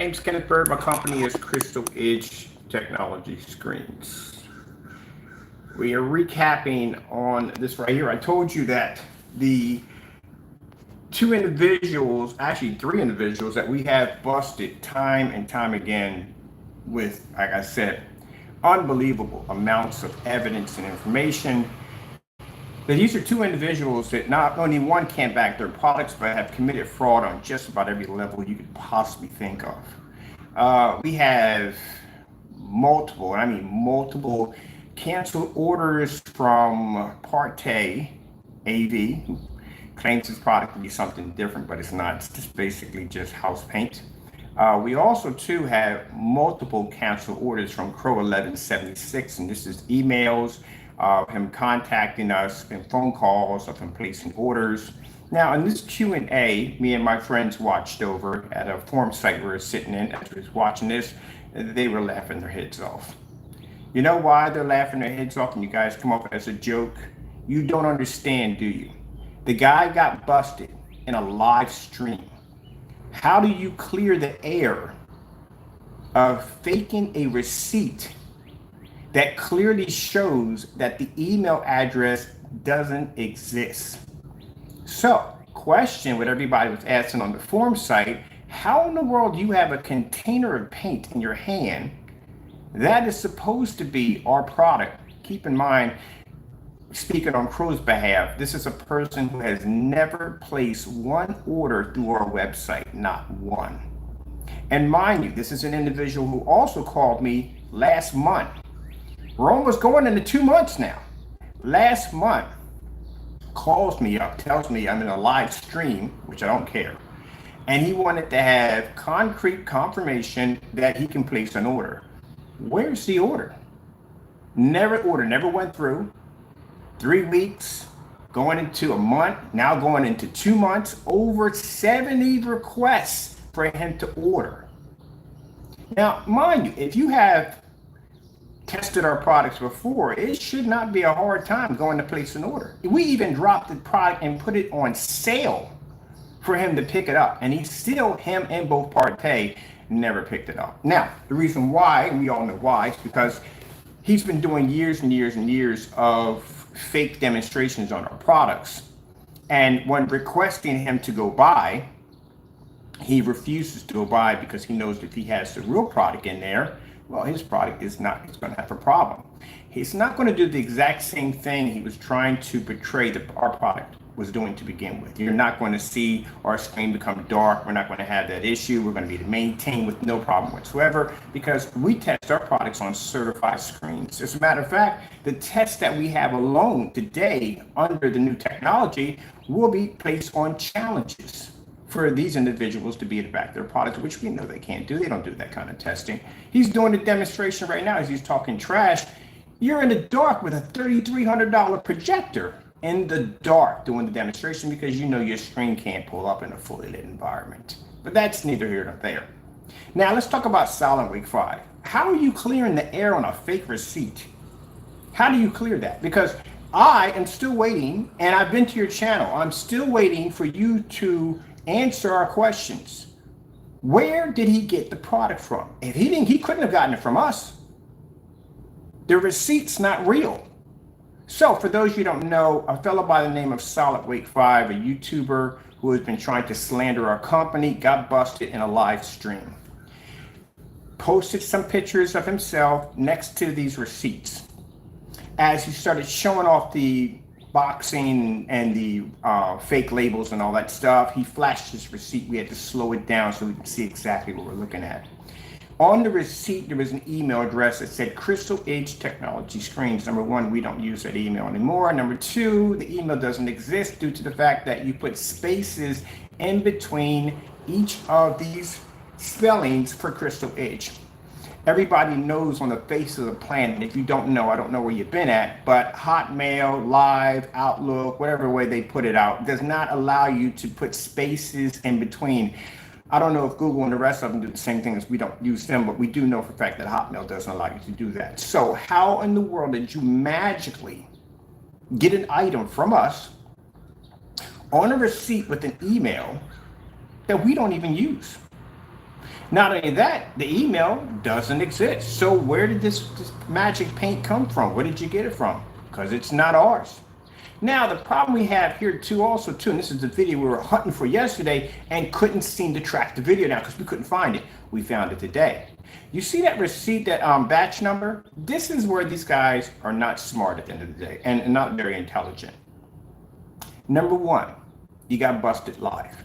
Name's Kenneth Bird. My company is Crystal Edge Technology Screens. We are recapping on this right here. I told you that the two individuals, actually three individuals, that we have busted time and time again with, like I said, unbelievable amounts of evidence and information. But these are two individuals that not only one can't back their products, but have committed fraud on just about every level you could possibly think of. We have multiple, and I mean multiple, canceled orders from Parte AV, who claims his product to be something different, but it's not. It's just basically just house paint. We also too have multiple canceled orders from Crows1176, and this is emails of him contacting us and phone calls of him placing orders. Now, in this Q&A, me and my friends watched over at a forum site we were sitting in as we was watching this, they were laughing their heads off. You know why they're laughing their heads off and you guys come up as a joke? You don't understand, do you? The guy got busted in a live stream. How do you clear the air of faking a receipt that clearly shows that the email address doesn't exist? So, question what everybody was asking on the forum site, how in the world do you have a container of paint in your hand that is supposed to be our product? Keep in mind, speaking on Crow's behalf, this is a person who has never placed one order through our website, not one. And mind you, this is an individual who also called me last month. We're almost going into 2 months now. Last month, calls me up, tells me I'm in a live stream, which I don't care. And he wanted to have concrete confirmation that he can place an order. Where's the order? Never went through. 3 weeks, going into a month, now going into 2 months, over 70 requests for him to order. Now, mind you, if you have tested our products before, it should not be a hard time going to place an order. We even dropped the product and put it on sale for him to pick it up, and him and both Parte never picked it up. Now, the reason why, we all know why, is because he's been doing years and years and years of fake demonstrations on our products, and when requesting him to go buy, he refuses to go buy because he knows that if he has the real product in there, well, his product is not, he's going to have a problem. He's not going to do the exact same thing he was trying to portray that our product was doing to begin with. You're not going to see our screen become dark. We're not going to have that issue. We're going to be maintained with no problem whatsoever because we test our products on certified screens. As a matter of fact, the tests that we have alone today under the new technology will be placed on challenges for these individuals to be able to back their products, which we know they can't do. They don't do that kind of testing. He's doing a demonstration right now as he's talking trash. You're in the dark with a $3,300 projector in the dark doing the demonstration because you know your screen can't pull up in a fully lit environment. But that's neither here nor there. Now let's talk about Silent Week 5. How are you clearing the air on a fake receipt? How do you clear that? Because I am still waiting, and I've been to your channel. I'm still waiting for you to answer our questions. Where did he get the product from? If he didn't, he couldn't have gotten it from us. The receipt's not real. So for those you don't know, a fellow by the name of Silent Week 5, a YouTuber who has been trying to slander our company, got busted in a live stream. Posted some pictures of himself next to these receipts. As he started showing off the boxing and the fake labels and all that stuff, he flashed his receipt. We had to slow it down so we could see exactly what we're looking at. On the receipt, there was an email address that said Crystal Edge Technology Screens. Number one, we don't use that email anymore. Number two, the email doesn't exist due to the fact that you put spaces in between each of these spellings for Crystal Edge. Everybody knows on the face of the planet, if you don't know, I don't know where you've been at, but Hotmail, Live, Outlook, whatever way they put it out, does not allow you to put spaces in between. I don't know if Google and the rest of them do the same thing as we don't use them, but we do know for a fact that Hotmail doesn't allow you to do that. So how in the world did you magically get an item from us on a receipt with an email that we don't even use? Not only that, the email doesn't exist. So where did this magic paint come from? Where did you get it from? Because it's not ours. Now, the problem we have here too, also too, and this is the video we were hunting for yesterday and couldn't seem to track the video down because we couldn't find it. We found it today. You see that receipt, that batch number? This is where these guys are not smart at the end of the day and not very intelligent. Number one, you got busted live.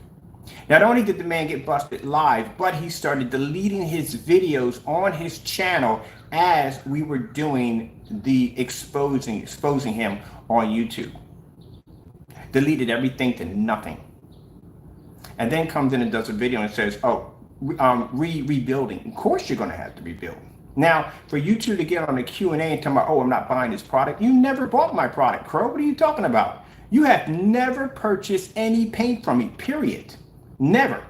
Not only did the man get busted live, but he started deleting his videos on his channel as we were doing the exposing him on YouTube. Deleted everything to nothing. And then comes in and does a video and says, oh, rebuilding. Of course you're going to have to rebuild. Now, for you two to get on the Q&A and tell me, oh, I'm not buying this product. You never bought my product, Crow. What are you talking about? You have never purchased any paint from me, period. Never.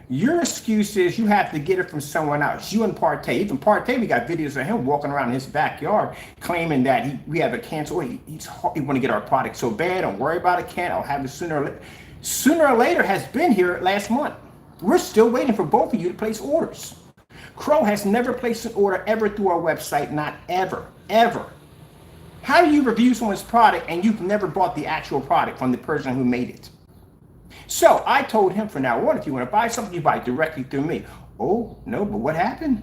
Your excuse is you have to get it from someone else. You and Partey. Even Partey, we got videos of him walking around in his backyard claiming that we have a cancel. He want to get our product so bad. Don't worry about it, Ken. I'll have it sooner or later. Sooner or later has been here last month. We're still waiting for both of you to place orders. Crow has never placed an order ever through our website. Not ever, ever. How do you review someone's product and you've never bought the actual product from the person who made it? So I told him from now on, if you want to buy something, you buy directly through me. Oh, no, but what happened?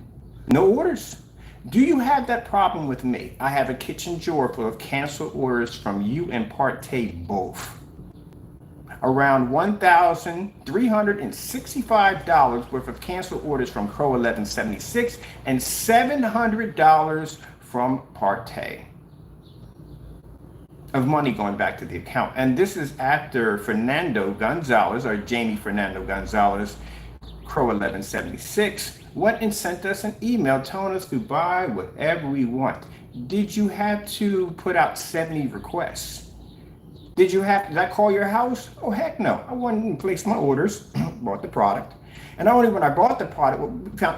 No orders. Do you have that problem with me? I have a kitchen drawer full of canceled orders from you and Partey both. Around $1,365 worth of canceled orders from Crow1176 and $700 from Partey. Of money going back to the account. And this is after Fernando Gonzalez, or Jamie Fernando Gonzalez, Crow1176, went and sent us an email telling us to buy whatever we want. Did you have to put out 70 requests? Did I call your house? Oh, heck no. I went and placed my orders, bought the product. And not only when I bought the product,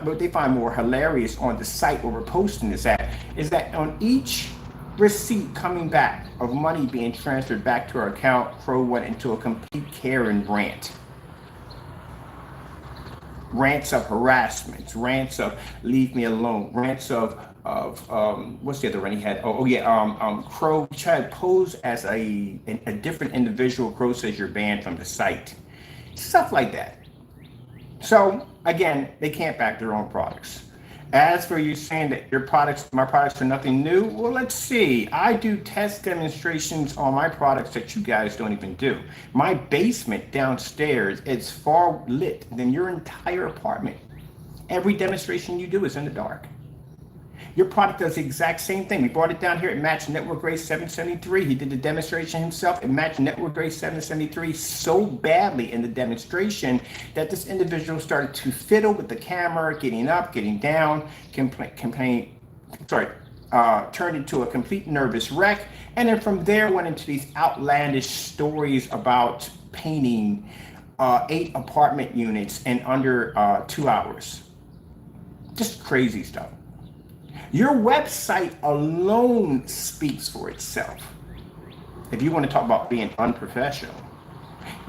what they find more hilarious on the site where we're posting this at, is that on each receipt coming back of money being transferred back to our account, Crow went into a complete Karen rant. Rants of harassment, rants of leave me alone, rants of what's the other one he had? Crow tried to pose as a different individual. Crow says you're banned from the site. Stuff like that. So again, they can't back their own products. As for you saying that my products are nothing new, well, let's see. I do test demonstrations on my products that you guys don't even do. My basement downstairs is far lit than your entire apartment. Every demonstration you do is in the dark. Your product does the exact same thing. We brought it down here. It matched Network Grade 773. He did the demonstration himself. It matched Network Grade 773 so badly in the demonstration that this individual started to fiddle with the camera, getting up, getting down, turned into a complete nervous wreck. And then from there went into these outlandish stories about painting 8 apartment units in under 2 hours. Just crazy stuff. Your website alone speaks for itself. If you want to talk about being unprofessional,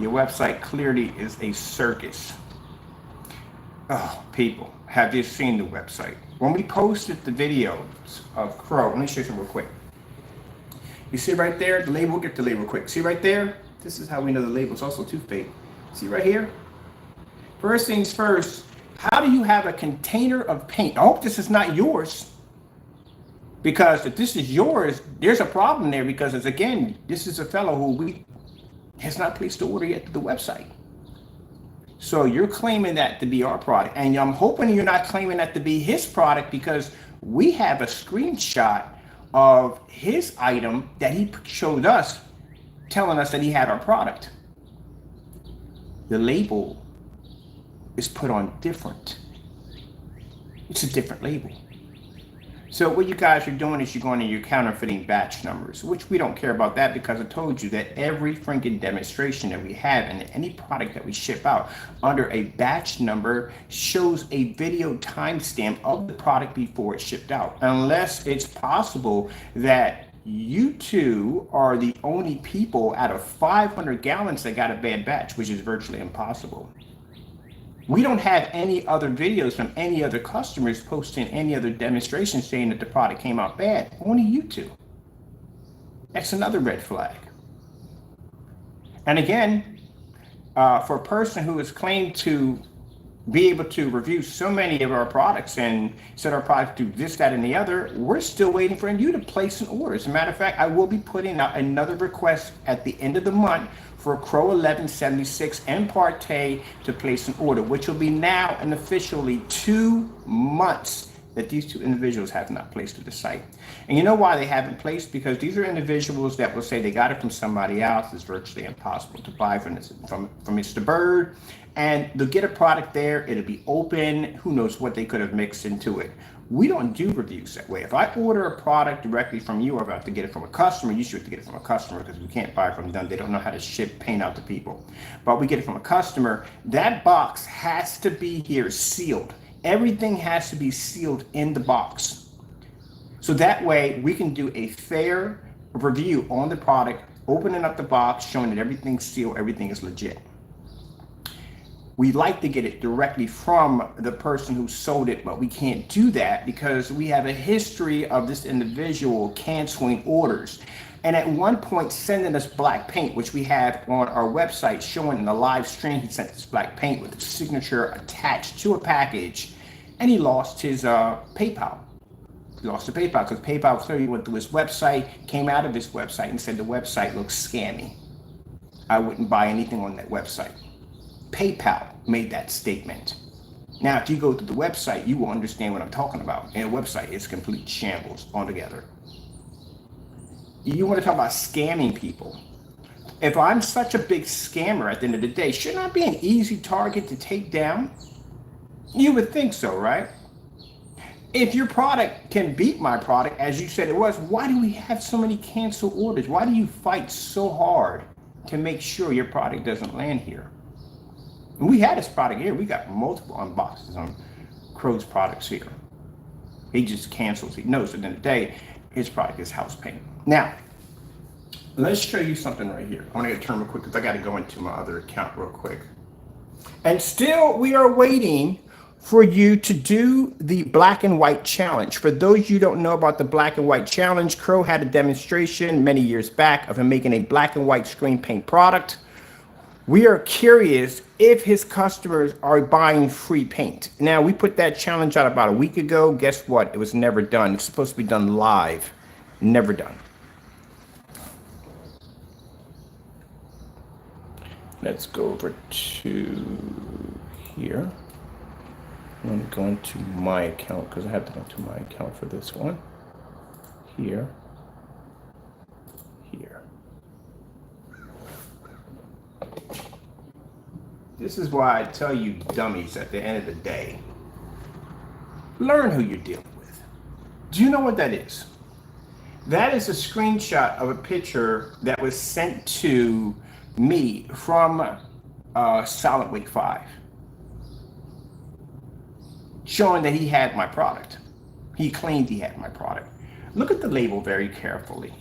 your website clearly is a circus. Oh, people, have you seen the website? When we posted the videos of Crow, let me show you something real quick. You see right there, the label, get the label quick. See right there? This is how we know the label is also too fake. See right here? First things first, how do you have a container of paint? I hope this is not yours. Because if this is yours, there's a problem there because, again, this is a fellow who has not placed the order yet to the website. So you're claiming that to be our product. And I'm hoping you're not claiming that to be his product because we have a screenshot of his item that he showed us telling us that he had our product. The label is put on different. It's a different label. So what you guys are doing is you're going and you're counterfeiting batch numbers, which we don't care about that because I told you that every freaking demonstration that we have and any product that we ship out under a batch number shows a video timestamp of the product before it's shipped out. Unless it's possible that you two are the only people out of 500 gallons that got a bad batch, which is virtually impossible. We don't have any other videos from any other customers posting any other demonstrations saying that the product came out bad. Only you two. That's another red flag. And again, for a person who has claimed to be able to review so many of our products and said our products do this, that, and the other, we're still waiting for you to place an order. As a matter of fact, I will be putting out another request at the end of the month for Crow1176 and Partey to place an order, which will be now an officially 2 months that these two individuals have not placed to the site. And you know why they haven't placed? Because these are individuals that will say they got it from somebody else. It's virtually impossible to buy from Mr. Bird. And they'll get a product there, it'll be open, who knows what they could have mixed into it. We don't do reviews that way. If I order a product directly from you, or if I have to get it from a customer, you should have to get it from a customer because we can't buy from them. They don't know how to ship paint out to people. But we get it from a customer, that box has to be here sealed. Everything has to be sealed in the box. So that way we can do a fair review on the product, opening up the box, showing that everything's sealed, everything is legit. We like to get it directly from the person who sold it, but we can't do that because we have a history of this individual canceling orders. And at one point sending us black paint, which we have on our website showing in the live stream, he sent this black paint with his signature attached to a package, and he lost his PayPal. He lost the PayPal because PayPal clearly went through his website, came out of his website and said the website looks scammy. I wouldn't buy anything on that website. PayPal made that statement. Now, if you go to the website, you will understand what I'm talking about. And the website is complete shambles altogether. You want to talk about scamming people. If I'm such a big scammer at the end of the day, shouldn't I be an easy target to take down? You would think so, right? If your product can beat my product, as you said it was, why do we have so many canceled orders? Why do you fight so hard to make sure your product doesn't land here? And we had this product here. We got multiple unboxings on Crow's products here. He just cancels. He knows at the end of the day, his product is house paint. Now, let's show you something right here. I want to get a term real quick because I got to go into my other account real quick. And still, we are waiting for you to do the black and white challenge. For those you don't know about the black and white challenge, Crow had a demonstration many years back of him making a black and white screen paint product. We are curious if his customers are buying free paint. Now, we put that challenge out about a week ago. Guess what? It was never done. It's supposed to be done live. Never done. Let's go over to here. I'm going to go into my account because I have to go into my account for this one. Here. Here. This is why I tell you dummies at the end of the day, learn who you're dealing with. Do you know what that is? That is a screenshot of a picture that was sent to me from Solid Wake 5, showing that he had my product. He claimed he had my product. Look at the label very carefully.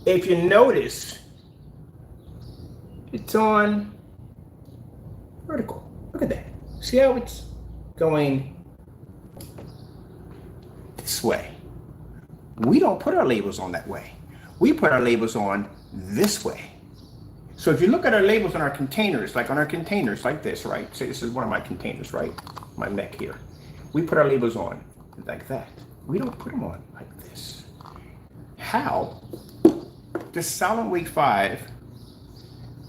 If you notice, it's on vertical. Look at that. See how it's going this way? We don't put our labels on that way. We put our labels on this way. So if you look at our labels on our containers, like this, right? Say this is one of my containers, right? My mech here. We put our labels on like that. We don't put them on like this. How does Solid Wake 5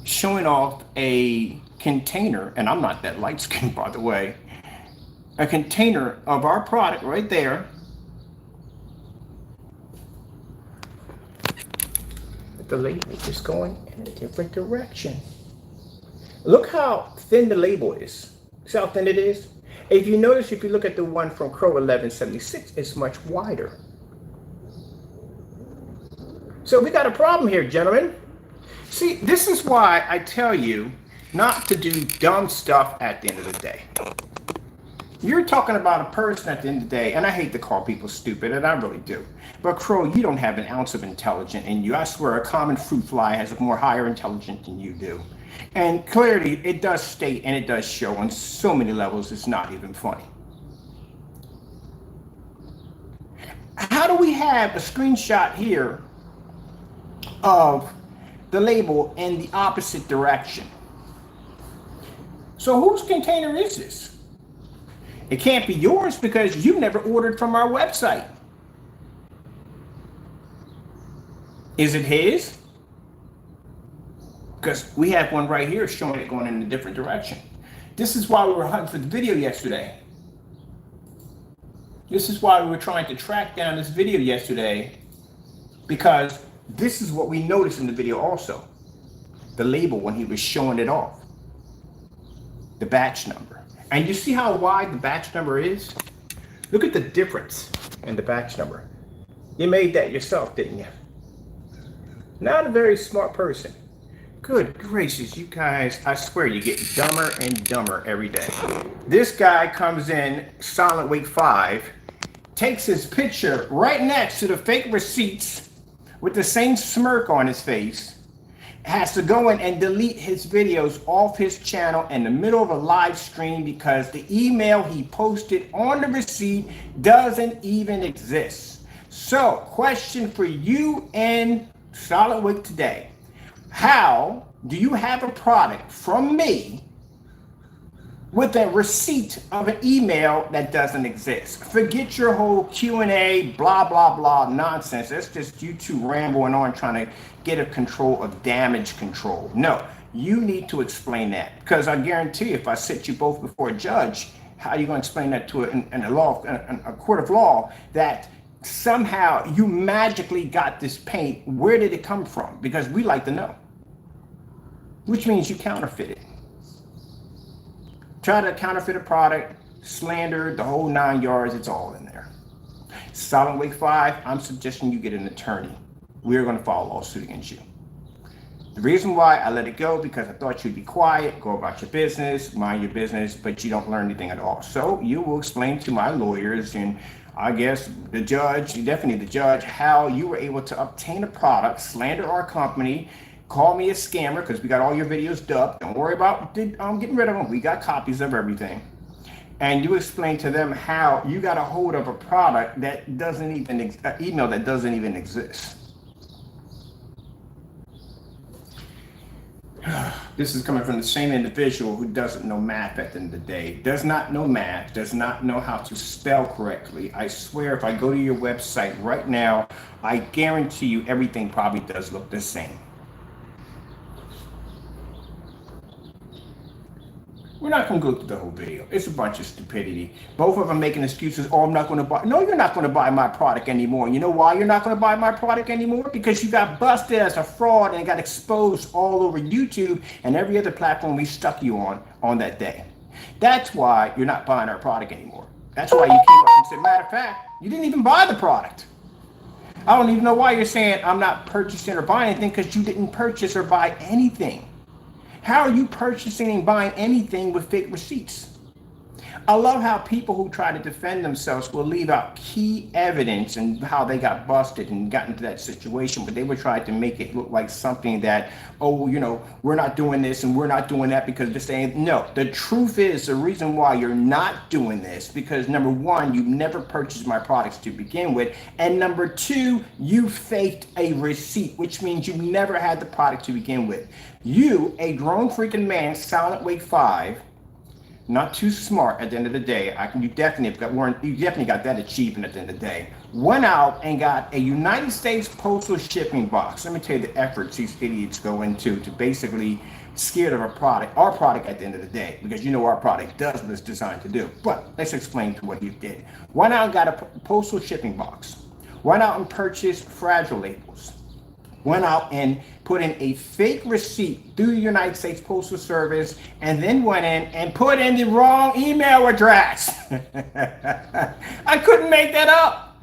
showing off a container, and I'm not that light skinned, by the way, a container of our product right there, the label is going in a different direction. Look how thin the label is. See how thin it is? If you notice, if you look at the one from Crow1176, it's much wider. So we got a problem here, gentlemen. See, this is why I tell you not to do dumb stuff at the end of the day. You're talking about a person at the end of the day, and I hate to call people stupid, and I really do. But Crow, you don't have an ounce of intelligence in you. I swear a common fruit fly has more higher intelligence than you do. And clearly, it does state and it does show on so many levels, it's not even funny. How do we have a screenshot here of the label in the opposite direction? So whose container is this? It can't be yours because you never ordered from our website. Is it his? Because we have one right here showing it going in a different direction. This is why we were hunting for the video yesterday. This is why we were trying to track down this video yesterday, because this is what we noticed in the video also. The label when he was showing it off. The batch number. And you see how wide the batch number is? Look at the difference in the batch number. You made that yourself, didn't you? Not a very smart person. Good gracious, you guys, I swear you get dumber and dumber every day. This guy comes in, Silent Wake 5, takes his picture right next to the fake receipts with the same smirk on his face, has to go in and delete his videos off his channel in the middle of a live stream because the email he posted on the receipt doesn't even exist. So, question for you and Silent Wake today. How do you have a product from me with a receipt of an email that doesn't exist? Forget your whole Q&A, blah, blah, blah nonsense. That's just you two rambling on trying to get a control of damage control. No, you need to explain that, because I guarantee if I sit you both before a judge, how are you going to explain that to a court of law that somehow you magically got this paint? Where did it come from? Because we like to know. Which means you counterfeit it. Try to counterfeit a product, slander, the whole 9 yards, it's all in there. Silent Wake 5, I'm suggesting you get an attorney. We're going to file a lawsuit against you. The reason why I let it go, because I thought you'd be quiet, go about your business, mind your business, but you don't learn anything at all. So you will explain to my lawyers and I guess the judge, definitely the judge, how you were able to obtain a product, slander our company, call me a scammer because we got all your videos dubbed. Don't worry about getting rid of them. We got copies of everything. And you explain to them how you got a hold of a product that doesn't even, email that doesn't even exist. This is coming from the same individual who doesn't know math at the end of the day, does not know math, does not know how to spell correctly. I swear if I go to your website right now, I guarantee you everything probably does look the same. We're not going to go through the whole video. It's a bunch of stupidity. Both of them making excuses. Oh, I'm not going to buy. No, you're not going to buy my product anymore. You know why you're not going to buy my product anymore? Because you got busted as a fraud and got exposed all over YouTube and every other platform we stuck you on that day. That's why you're not buying our product anymore. That's why you came up and said, matter of fact, you didn't even buy the product. I don't even know why you're saying I'm not purchasing or buying anything, because you didn't purchase or buy anything. How are you purchasing and buying anything with fake receipts? I love how people who try to defend themselves will leave out key evidence and how they got busted and got into that situation, but they would try to make it look like something that, oh, you know, we're not doing this and we're not doing that because they're saying, no, the truth is the reason why you're not doing this, because number one, you never purchased my products to begin with. And number two, you faked a receipt, which means you never had the product to begin with. You, a grown freaking man, Silent Wake 5, not too smart at the end of the day. You definitely got that achievement at the end of the day. Went out and got a United States postal shipping box. Let me tell you the efforts these idiots go into to basically scared of our product at the end of the day, because you know our product does what it's designed to do. But let's explain to what you did. Went out and got a postal shipping box. Went out and purchased fragile labels. Went out and put in a fake receipt through the United States Postal Service, and then went in and put in the wrong email address. I couldn't make that up.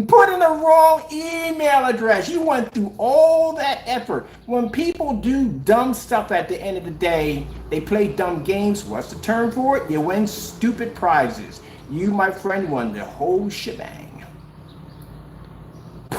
Put in the wrong email address. You went through all that effort. When people do dumb stuff at the end of the day, they play dumb games. What's the term for it? You win stupid prizes. You, my friend, won the whole shebang.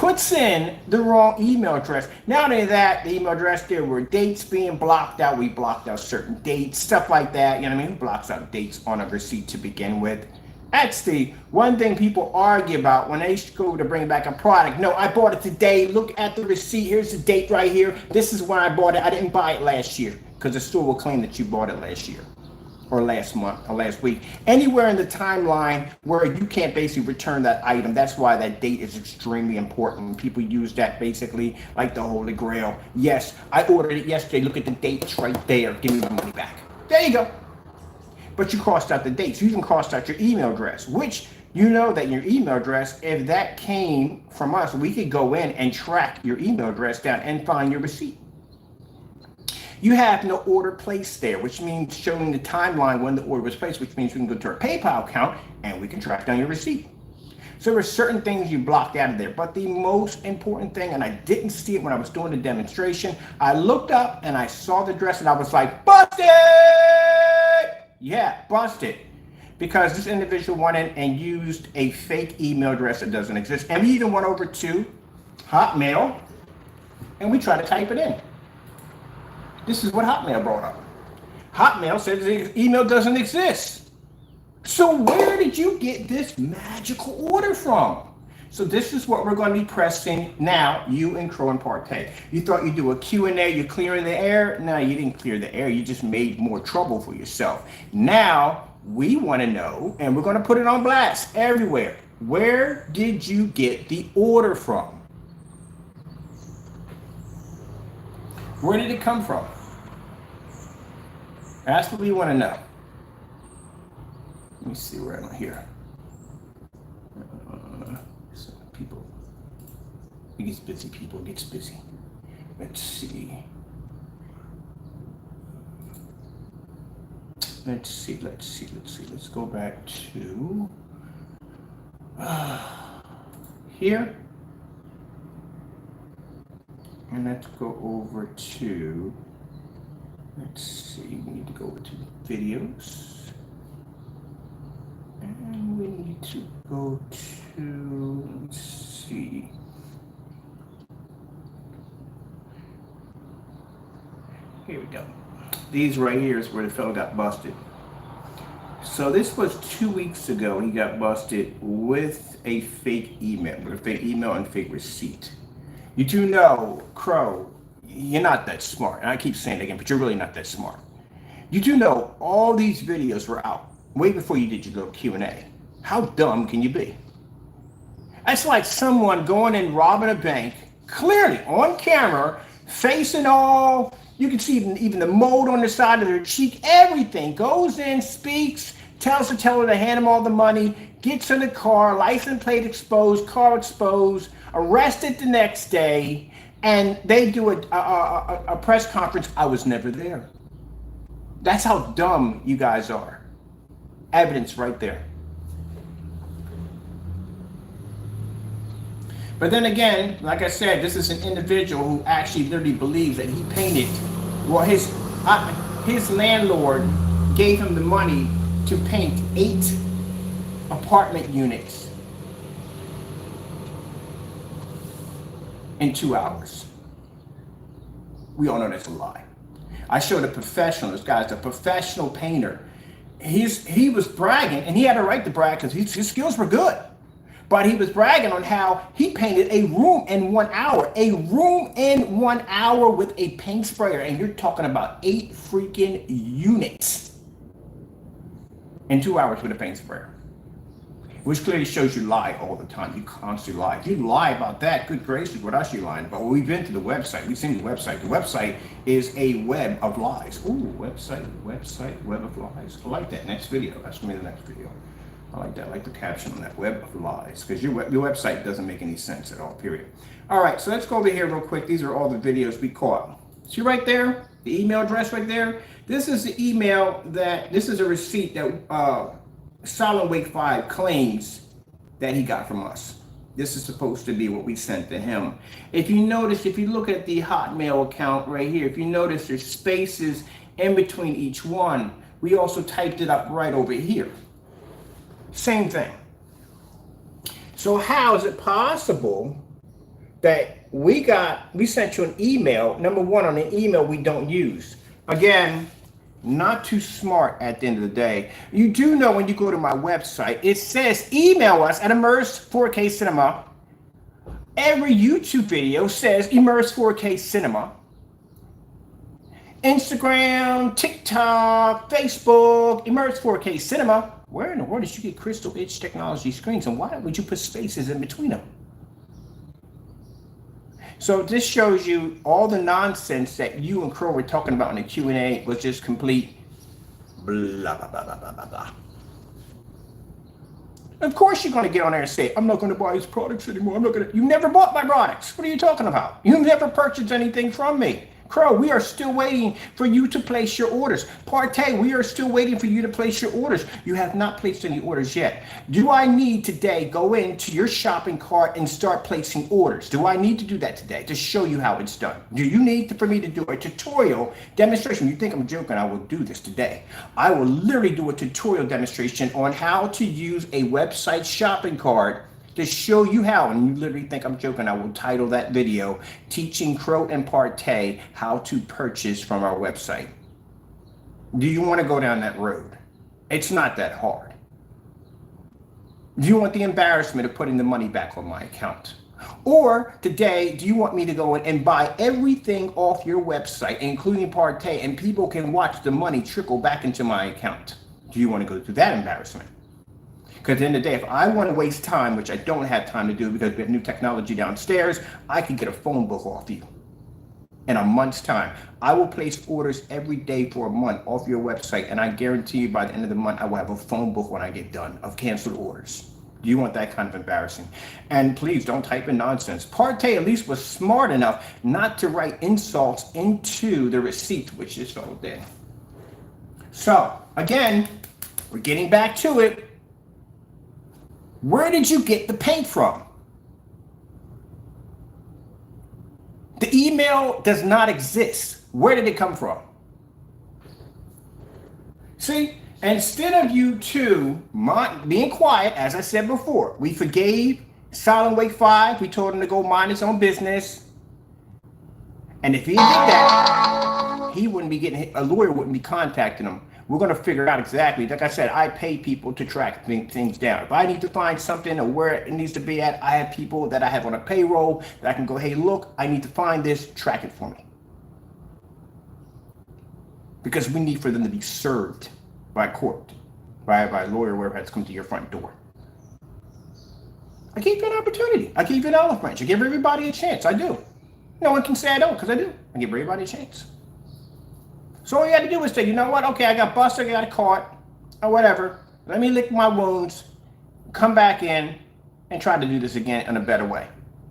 puts in the wrong email address. Not only that, the email address, there were dates being blocked out. We blocked out certain dates, stuff like that. You know what I mean? Who blocks out dates on a receipt to begin with? That's the one thing people argue about when they go to bring back a product. No, I bought it today. Look at the receipt. Here's the date right here. This is when I bought it. I didn't buy it last year, because the store will claim that you bought it last year or last month or last week. Anywhere in the timeline where you can't basically return that item. That's why that date is extremely important. People use that basically like the Holy Grail. Yes, I ordered it yesterday. Look at the dates right there. Give me my money back. There you go. But you crossed out the dates. You even crossed out your email address, which you know that your email address, if that came from us, we could go in and track your email address down and find your receipt. You have no order placed there, which means showing the timeline when the order was placed, which means we can go to our PayPal account and we can track down your receipt. So there were certain things you blocked out of there, but the most important thing, and I didn't see it when I was doing the demonstration, I looked up and I saw the address and I was like, busted! Yeah, busted. Because this individual went in and used a fake email address that doesn't exist. And we even went over to Hotmail and we tried to type it in. This is what Hotmail brought up. Hotmail says the email doesn't exist. So where did you get this magical order from? So this is what we're going to be pressing now, you and Crow and Partey. You thought you'd do a Q&A, you're clearing the air. No, you didn't clear the air. You just made more trouble for yourself. Now we want to know, and we're going to put it on blast everywhere. Where did you get the order from? Where did it come from? That's what we want to know. Let me see where I'm here. So people, it gets busy. People gets busy. Let's see. Let's go back to here. And let's go over to, let's see, we need to go over to videos. And we need to go to, let's see. Here we go. These right here is where the fellow got busted. So this was 2 weeks ago. He got busted with a fake email, and fake receipt. You do know, Crow, you're not that smart. And I keep saying it again, but you're really not that smart. You do know all these videos were out way before you did your little Q&A. How dumb can you be? That's like someone going and robbing a bank, clearly on camera, facing all, you can see even the mold on the side of their cheek, everything. Goes in, speaks, tells the teller to hand him all the money, gets in the car, license plate exposed, car exposed, arrested the next day, and they do a press conference. I was never there. That's how dumb you guys are. Evidence right there. But then again, like I said, this is an individual who actually literally believes that he painted, well, his landlord gave him the money to paint 8 apartment units in 2 hours. We all know that's a lie. I showed a professional, this guy's a professional painter. He was bragging, and he had a right to brag because his skills were good. But he was bragging on how he painted a room in 1 hour. A room in 1 hour with a paint sprayer. And you're talking about 8 freaking units in 2 hours with a paint sprayer. Which clearly shows you lie all the time. You constantly lie. If you lie about that, good gracious, what else are you lying about? Well, we've been to the website. We've seen the website. The website is a web of lies. Ooh, website, web of lies. I like that. Next video. That's going to be the next video. I like that. I like the caption on that, web of lies. Because your website doesn't make any sense at all, period. All right, so let's go over here real quick. These are all the videos we caught. See right there? The email address right there? This is the email this is a receipt that Solid Wake 5 claims that he got from us. This is supposed to be what we sent to him. If you notice, if you look at the Hotmail account right here, if you notice there's spaces in between each one, we also typed it up right over here. Same thing. So how is it possible that we sent you an email. Number one, on an email we don't use. Again, not too smart at the end of the day. You do know when you go to my website, it says email us at Immerse 4K Cinema. Every YouTube video says Immerse 4K Cinema. Instagram, TikTok, Facebook, Immerse 4K Cinema. Where in the world did you get Crystal Edge Technology screens, and why would you put spaces in between them? So this shows you all the nonsense that you and Crow were talking about in the Q&A was just complete blah, blah, blah, blah, blah, blah, blah. Of course you're going to get on there and say, I'm not going to buy his products anymore. You never bought my products. What are you talking about? You never purchased anything from me. Crow, we are still waiting for you to place your orders. Partey, we are still waiting for you to place your orders. You have not placed any orders yet. Do I need today go into your shopping cart and start placing orders? Do I need to do that today to show you how it's done? Do you need for me to do a tutorial demonstration? You think I'm joking? I will do this today. I will literally do a tutorial demonstration on how to use a website shopping cart to show you how, and you literally think I'm joking. I will title that video, Teaching Crow and Partey How to Purchase from Our Website. Do you want to go down that road? It's not that hard. Do you want the embarrassment of putting the money back on my account? Or today, do you want me to go in and buy everything off your website, including Partey, and people can watch the money trickle back into my account? Do you want to go through that embarrassment? Because at the end of the day, if I want to waste time, which I don't have time to do because we have new technology downstairs, I can get a phone book off you in a month's time. I will place orders every day for a month off your website, and I guarantee you by the end of the month, I will have a phone book when I get done of canceled orders. Do you want that kind of embarrassing? And please don't type in nonsense. Partey at least was smart enough not to write insults into the receipt, which this fellow did. So, again, we're getting back to it. Where did you get the paint from? The email does not exist. Where did it come from? See, instead of you two being quiet, as I said before, we forgave Silent Wake 5. We told him to go mind his own business. And if he did that, he wouldn't be getting, a lawyer wouldn't be contacting him. We're going to figure out exactly. Like I said, I pay people to track things down. If I need to find something or where it needs to be at, I have people that I have on a payroll that I can go, hey, look, I need to find this, track it for me. Because we need for them to be served by court, by a lawyer, wherever has come to your front door. I give you an opportunity. I give you an olive branch. I give everybody a chance. I do. No one can say I don't, because I do. I give everybody a chance. So all you had to do was say, you know what? Okay, I got busted, I got caught, or whatever. Let me lick my wounds, come back in, and try to do this again in a better way.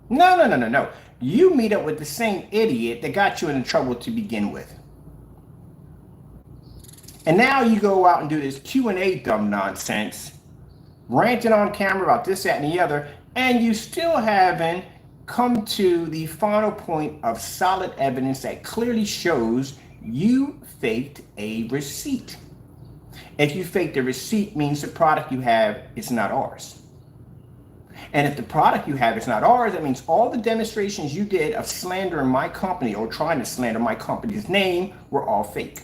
No. You meet up with the same idiot that got you into trouble to begin with. And now you go out and do this Q&A dumb nonsense, ranting on camera about this, that, and the other, and you still haven't come to the final point of solid evidence that clearly shows you faked a receipt. If you faked a receipt, means the product you have is not ours. And if the product you have is not ours, that means all the demonstrations you did of slandering my company or trying to slander my company's name were all fake.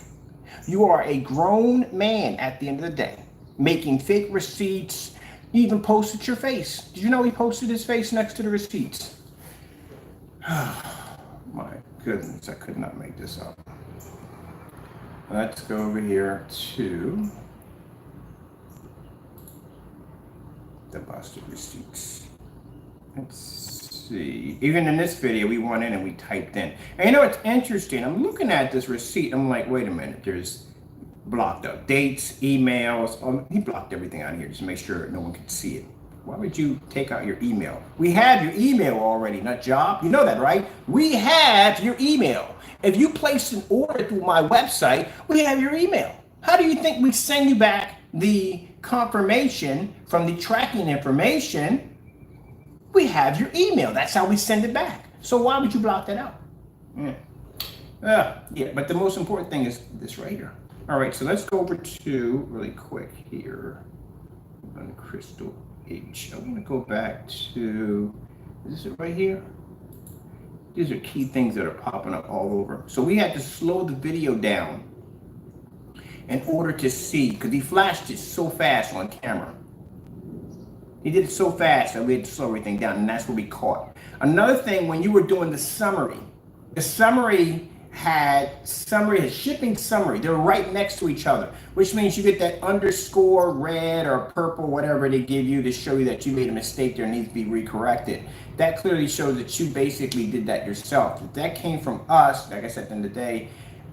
You are a grown man at the end of the day, making fake receipts. You even posted your face. Did you know he posted his face next to the receipts? My goodness, I could not make this up. Let's go over here to the busted receipts. Let's see. Even in this video, we went in and we typed in. And you know what's interesting? I'm looking at this receipt. I'm like, wait a minute. There's blocked up dates, emails. He blocked everything out here just to make sure no one could see it. Why would you take out your email? We have your email already, nut job. You know that, right? We have your email. If you place an order through my website, we have your email. How do you think we send you back the confirmation from the tracking information? We have your email. That's how we send it back. So why would you block that out? Yeah, but the most important thing is this right here. All right, so let's go over to, really quick here, on Crystal H. I want to go back to, is this it right here? These are key things that are popping up all over. So we had to slow the video down in order to see, because he flashed it so fast on camera. He did it so fast that we had to slow everything down, and that's what we caught. Another thing, when you were doing the summary had shipping summary. They're right next to each other, which means you get that underscore red or purple, whatever they give you to show you that you made a mistake there and needs to be recorrected. That clearly shows that you basically did that yourself. If that came from us, like I said at the end of the day,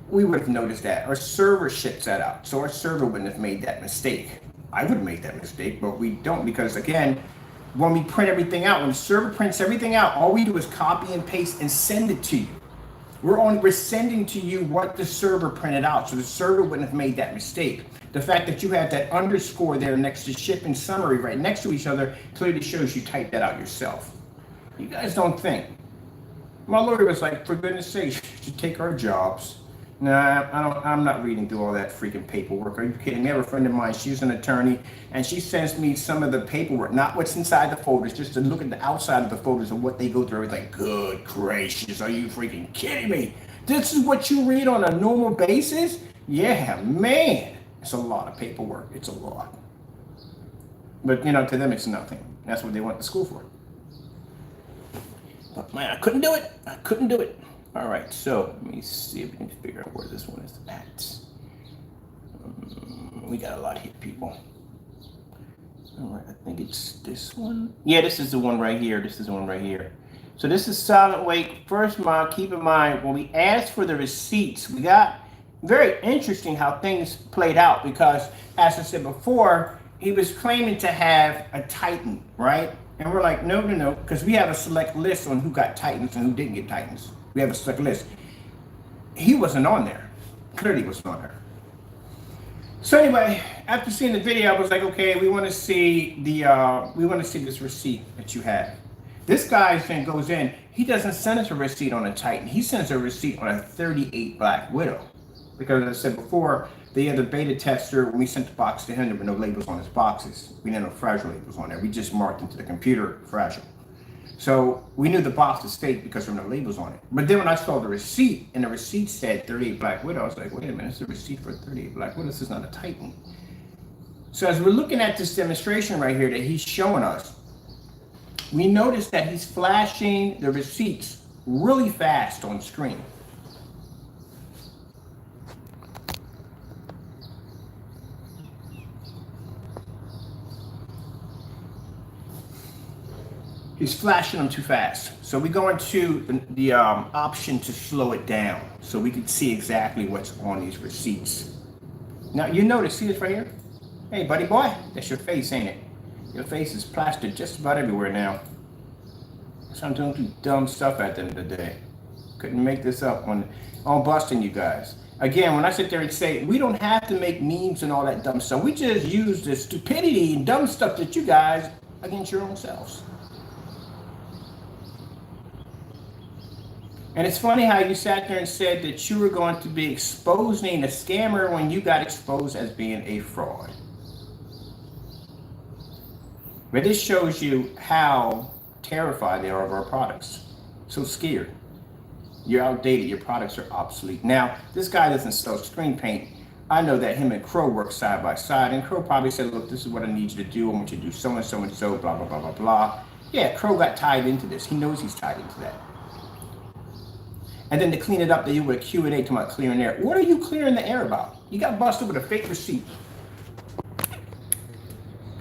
we would have noticed that. Our server ships that out, so our server wouldn't have made that mistake. I would have made that mistake, but we don't, because again, when we print everything out, when the server prints everything out, all we do is copy and paste and send it to you. We're sending to you what the server printed out, so the server wouldn't have made that mistake. The fact that you have that underscore there next to shipping summary right next to each other clearly shows you typed that out yourself. You guys don't think. My lawyer was like, for goodness sake, you should take our jobs. Nah, I'm not reading through all that freaking paperwork. Are you kidding me? I have a friend of mine, she's an attorney, and she sends me some of the paperwork, not what's inside the folders, just to look at the outside of the folders and what they go through. It's like, good gracious, are you freaking kidding me? This is what you read on a normal basis? Yeah, man. It's a lot of paperwork. It's a lot. But, you know, to them, it's nothing. That's what they went to school for. But, man, I couldn't do it. I couldn't do it. All right, so let me see if we can figure out where this one is at. We got a lot here, people. All right, I think it's this one. Yeah, this is the one right here. This is the one right here. So this is silent wait. First, keep in mind, when we asked for the receipts, we got very interesting how things played out, because, as I said before, he was claiming to have a Titan, right? And we're like, no, because we have a select list on who got Titans and who didn't get Titans. We have a select list. He wasn't on there. Clearly wasn't on there. So anyway, after seeing the video, I was like, okay, we want to see this receipt that you have. This guy then goes in. He doesn't send us a receipt on a Titan. He sends a receipt on a 38 Black Widow, because as I said before, the other beta tester, when we sent the box to him, there were no labels on his boxes. We didn't have no fragile labels on there. We just marked into the computer fragile. So we knew the box was fake because there were no labels on it. But then when I saw the receipt, and the receipt said 38 Black Widow, I was like, wait a minute, it's a receipt for 38 Black Widow. This is not a Titan. So as we're looking at this demonstration right here that he's showing us, we notice that he's flashing the receipts really fast on screen. He's flashing them too fast. So we go into the option to slow it down so we can see exactly what's on these receipts. Now you notice, see this right here? Hey buddy boy, that's your face, ain't it? Your face is plastered just about everywhere now. So I'm doing dumb stuff at the end of the day. Couldn't make this up on busting you guys. Again, when I sit there and say, we don't have to make memes and all that dumb stuff. We just use the stupidity and dumb stuff that you guys against your own selves. And it's funny how you sat there and said that you were going to be exposing a scammer when you got exposed as being a fraud. But this shows you how terrified they are of our products. So scared. You're outdated. Your products are obsolete. Now, this guy doesn't sell screen paint. I know that him and Crow work side by side. And Crow probably said, look, this is what I need you to do. I want you to do so and so and so, blah, blah, blah, blah, blah. Yeah, Crow got tied into this. He knows he's tied into that. And then to clean it up, they do a Q&A talking about clearing air. What are you clearing the air about? You got busted with a fake receipt.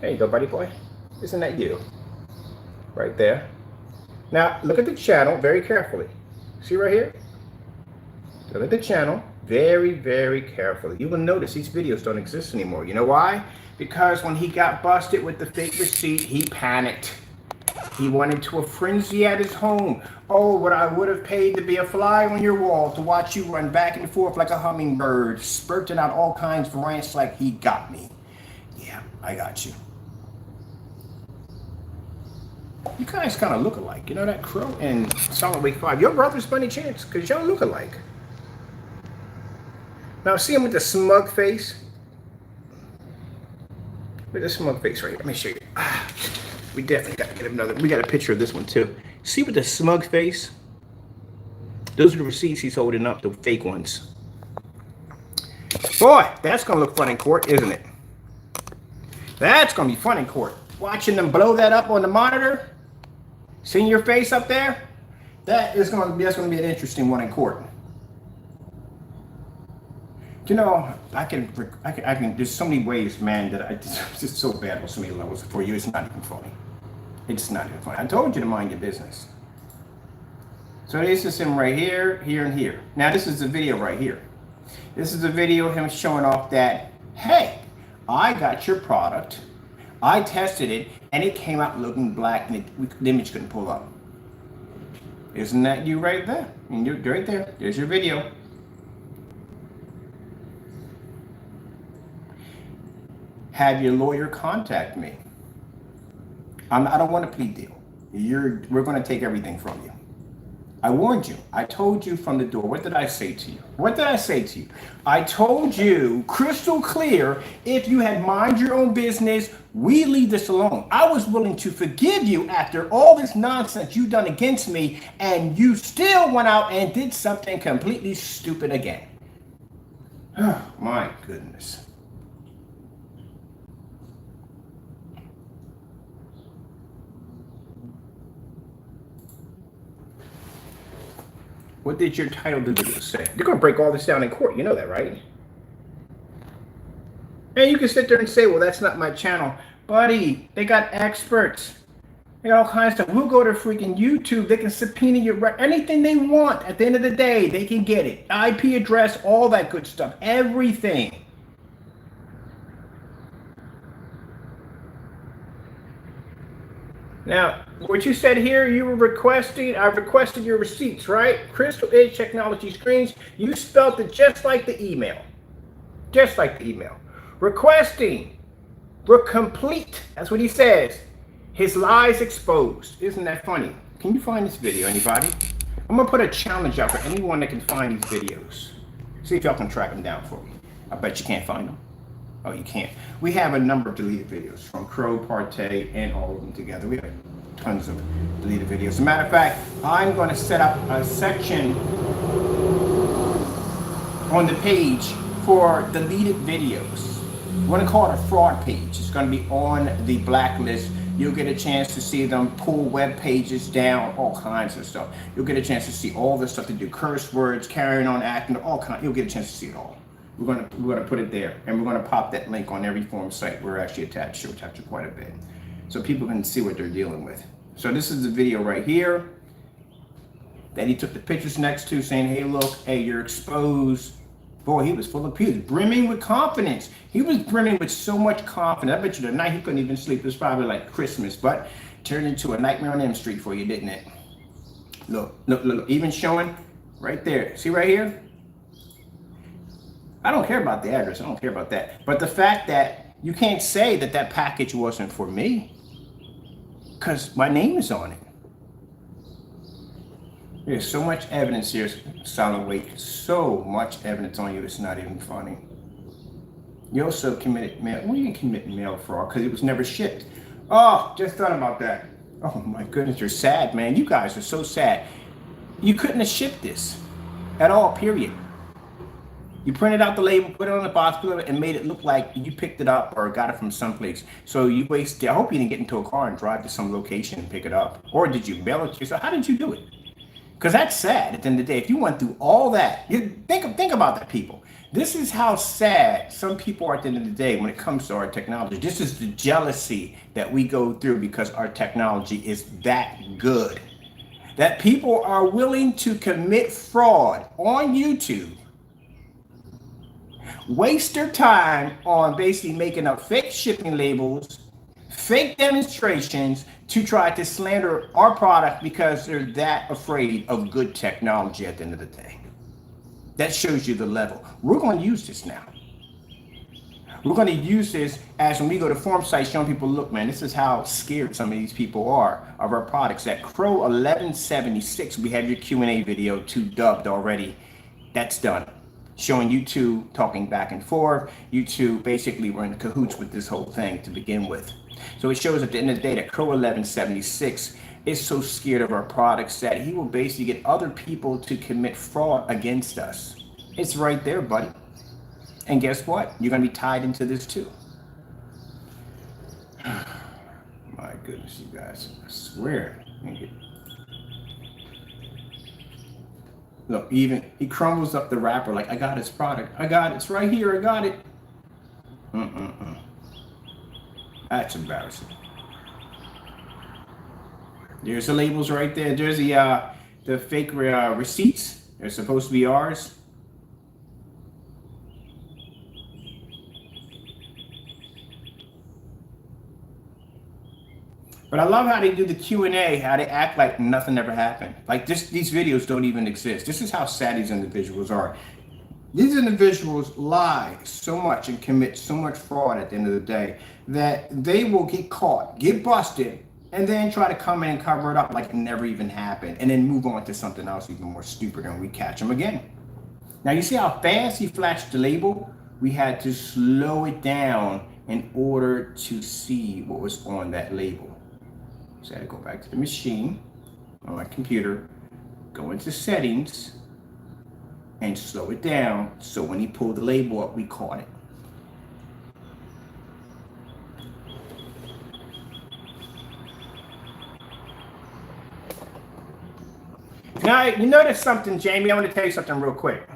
There you go, buddy boy. Isn't that you? Right there. Now, look at the channel very carefully. See right here? Look at the channel very, very carefully. You will notice these videos don't exist anymore. You know why? Because when he got busted with the fake receipt, he panicked. He went into a frenzy at his home. Oh, what I would have paid to be a fly on your wall to watch you run back and forth like a hummingbird, spurting out all kinds of rants like he got me. Yeah, I got you. You guys kind of look alike. You know that, Crow and Solid Wake 5? Your brothers by any chance? Because y'all look alike. Now, see him with the smug face? Look at the smug face right here. Let me show you. We definitely got to get another. We got a picture of this one, too. See with the smug face? Those are the receipts he's holding up, the fake ones. Boy, that's going to look fun in court, isn't it? That's going to be fun in court. Watching them blow that up on the monitor, seeing your face up there, that's going to be an interesting one in court. You know, I can. There's so many ways, man, that it's just so bad on so many levels for you. It's not even funny. It's not even funny. I told you to mind your business. So this is him right here, here, and here. Now this is the video right here. This is a video of him showing off that, hey, I got your product, I tested it, and it came out looking black, and the image couldn't pull up. Isn't that you right there? And you're right there. There's your video. Have your lawyer contact me. I don't want a plea deal. We're going to take everything from you. I warned you. I told you from the door. What did I say to you? What did I say to you? I told you crystal clear, if you had mind your own business, we leave this alone. I was willing to forgive you after all this nonsense you've done against me, and you still went out and did something completely stupid again. Oh, my goodness. What did your title of the video say? You're going to break all this down in court. You know that, right? And you can sit there and say, well, that's not my channel. Buddy, they got experts. They got all kinds of stuff. We'll go to freaking YouTube. They can subpoena your anything they want. At the end of the day, they can get it. IP address, all that good stuff. Everything. Now, what you said here, you were requesting, I requested your receipts, right? Crystal Edge Technology Screens. You spelled it just like the email. Just like the email. Requesting. We're complete. That's what he says. His lies exposed. Isn't that funny? Can you find this video, anybody? I'm going to put a challenge out for anyone that can find these videos. See if y'all can track them down for me. I bet you can't find them. Oh, you can't. We have a number of deleted videos from Crow, Partey, and all of them together. We have tons of deleted videos. As a matter of fact, I'm going to set up a section on the page for deleted videos. We're going to call it a fraud page. It's going to be on the blacklist. You'll get a chance to see them pull web pages down, all kinds of stuff. You'll get a chance to see all the stuff to do, curse words, carrying on, acting, all kinds. You'll get a chance to see it all. We're gonna put it there, and we're gonna pop that link on every forum site we're actually attached to. Attach it quite a bit, so people can see what they're dealing with. So this is the video right here that he took the pictures next to, saying, "Hey, look, hey, you're exposed." Boy, he was full of peace, brimming with confidence. He was brimming with so much confidence. I bet you the night he couldn't even sleep. It was probably like Christmas, but turned into a Nightmare on Elm Street for you, didn't it? Look, look, look, even showing right there. See right here? I don't care about the address. I don't care about that. But the fact that you can't say that that package wasn't for me, because my name is on it. There's so much evidence here, Solid Weight. So much evidence on you, it's not even funny. You also committed mail. Well, you didn't commit mail fraud because it was never shipped. Oh, just thought about that. Oh my goodness, you're sad, man. You guys are so sad. You couldn't have shipped this at all, period. You printed out the label, put it on the box, put it, and made it look like you picked it up or got it from someplace. So you wasted. I hope you didn't get into a car and drive to some location and pick it up. Or did you mail it to yourself? How did you do it? Because that's sad at the end of the day. If you went through all that, think about that, people. This is how sad some people are at the end of the day when it comes to our technology. This is the jealousy that we go through because our technology is that good. That people are willing to commit fraud on YouTube, waste their time on basically making up fake shipping labels, fake demonstrations to try to slander our product because they're that afraid of good technology at the end of the day. That shows you the level. We're going to use this now. We're going to use this as when we go to forum sites showing people, look, man, this is how scared some of these people are of our products. At Crow1176, we have your Q&A video dubbed already. That's done. Showing you two talking back and forth. You two basically were in cahoots with this whole thing to begin with. So it shows at the end of the day that Crow1176 is so scared of our products that he will basically get other people to commit fraud against us. It's right there, buddy. And guess what? You're going to be tied into this too. My goodness, you guys. I swear. Look, even he crumbles up the wrapper like, I got his product. I got it. It's right here. I got it. That's embarrassing. There's the labels right there. There's the fake receipts. They're supposed to be ours. But I love how they do the Q&A, how they act like nothing ever happened. Like these videos don't even exist. This is how sad these individuals are. These individuals lie so much and commit so much fraud at the end of the day that they will get caught, get busted, and then try to come in and cover it up like it never even happened, and then move on to something else even more stupid, and we catch them again. Now you see how fast he flashed the label? We had to slow it down in order to see what was on that label. So I had to go back to the machine on my computer, go into settings, and slow it down so when he pulled the label up, we caught it. Now, you notice something, Jamie? I want to tell you something real quick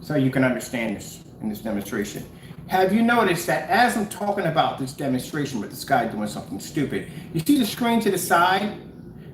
so you can understand this in this demonstration. Have you noticed that as I'm talking about this demonstration with this guy doing something stupid, you see the screen to the side?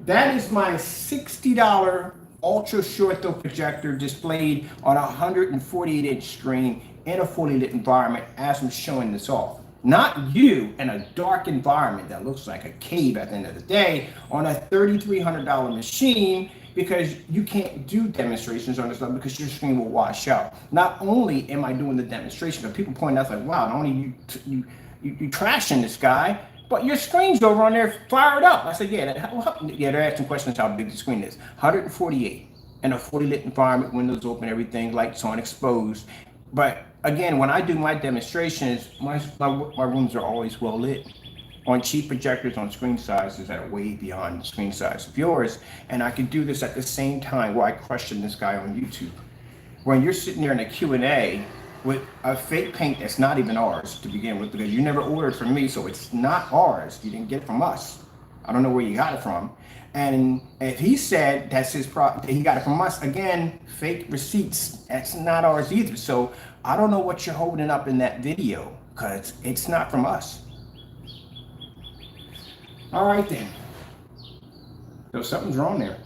That is my $60 ultra short throw projector displayed on a 148-inch screen in a fully lit environment as I'm showing this off. Not you in a dark environment that looks like a cave at the end of the day on a $3,300 machine, because you can't do demonstrations on this level because your screen will wash out. Not only am I doing the demonstration, but people point out like, wow, not only you trashing this guy, but your screen's over on there fired up. I said, yeah, they're asking questions how big the screen is. 148 in a fully lit environment, windows open, everything, lights on, exposed. But again, when I do my demonstrations, my rooms are always well lit on cheap projectors on screen sizes that are way beyond the screen size of yours. And I can do this at the same time where I question this guy on YouTube. When you're sitting there in a Q&A with a fake paint that's not even ours to begin with, because you never ordered from me, so it's not ours. You didn't get it from us. I don't know where you got it from. And if he said that's his product, he got it from us, again, fake receipts, that's not ours either. So I don't know what you're holding up in that video, because it's not from us. All right then. So something's wrong there.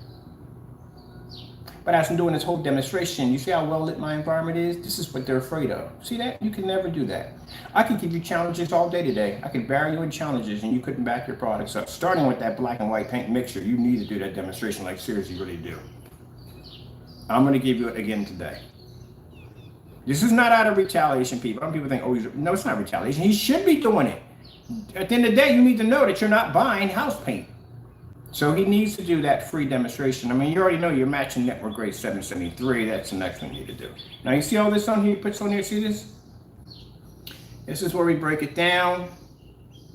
But as I'm doing this whole demonstration, you see how well lit my environment is? This is what they're afraid of. See that? You can never do that. I can give you challenges all day today. I can bury you in challenges and you couldn't back your products up. Starting with that black and white paint mixture, you need to do that demonstration like seriously, you really do. I'm going to give you it again today. This is not out of retaliation, people. Some people think, oh, no, it's not retaliation. He should be doing it. At the end of the day, you need to know that you're not buying house paint. So he needs to do that free demonstration. I mean, you already know you're matching network grade 773. That's the next thing you need to do. Now, you see all this on here? He puts on here, see this? This is where we break it down,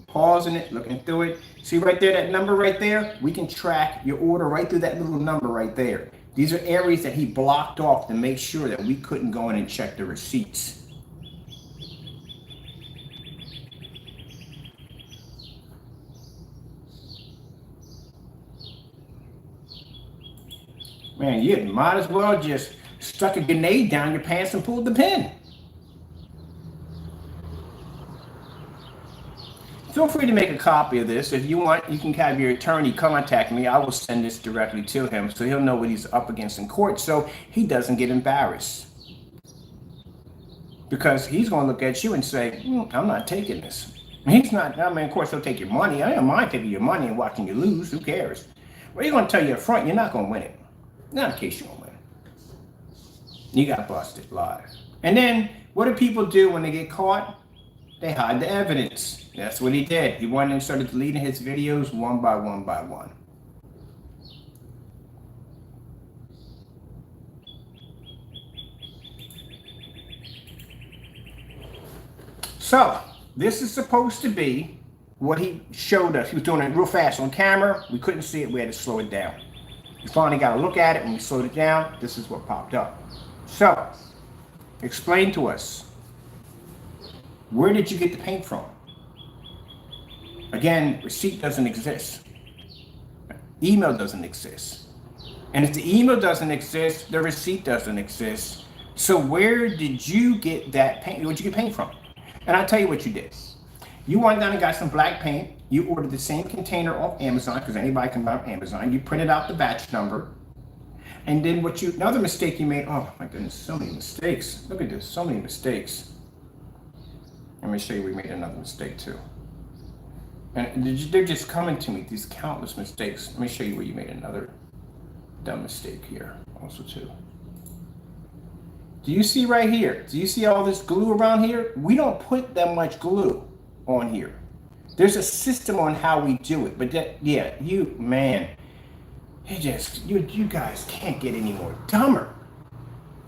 pausing it, looking through it. See right there, that number right there? We can track your order right through that little number right there. These are areas that he blocked off to make sure that we couldn't go in and check the receipts. Man, you might as well just stuck a grenade down your pants and pulled the pin. Feel free to make a copy of this. If you want, you can have your attorney contact me. I will send this directly to him so he'll know what he's up against in court so he doesn't get embarrassed. Because he's going to look at you and say, I'm not taking this. He's not, I mean, of course, he'll take your money. I don't mind taking your money and watching you lose. Who cares? Well, he's going to tell you up front, you're not going to win it. Not in case you won't win. You got busted live. And then what do people do when they get caught? They hide the evidence. That's what he did. He went and started deleting his videos one by one by one. So this is supposed to be what he showed us. He was doing it real fast on camera. We couldn't see it. We had to slow it down. We finally got a look at it. When we slowed it down, this is what popped up. So, explain to us, where did you get the paint from? Again, receipt doesn't exist. Email doesn't exist. And if the email doesn't exist, the receipt doesn't exist. So where did you get that paint? Where'd you get paint from? And I'll tell you what you did. You went down and got some black paint. You ordered the same container off Amazon, because anybody can buy on Amazon. You printed out the batch number. And then another mistake you made, oh my goodness, so many mistakes. Look at this, so many mistakes. Let me show you, we made another mistake too. And they're just coming to me, these countless mistakes. Let me show you where you made another dumb mistake here also too. Do you see right here? Do you see all this glue around here? We don't put that much glue on here. There's a system on how we do it, but you guys can't get any more dumber.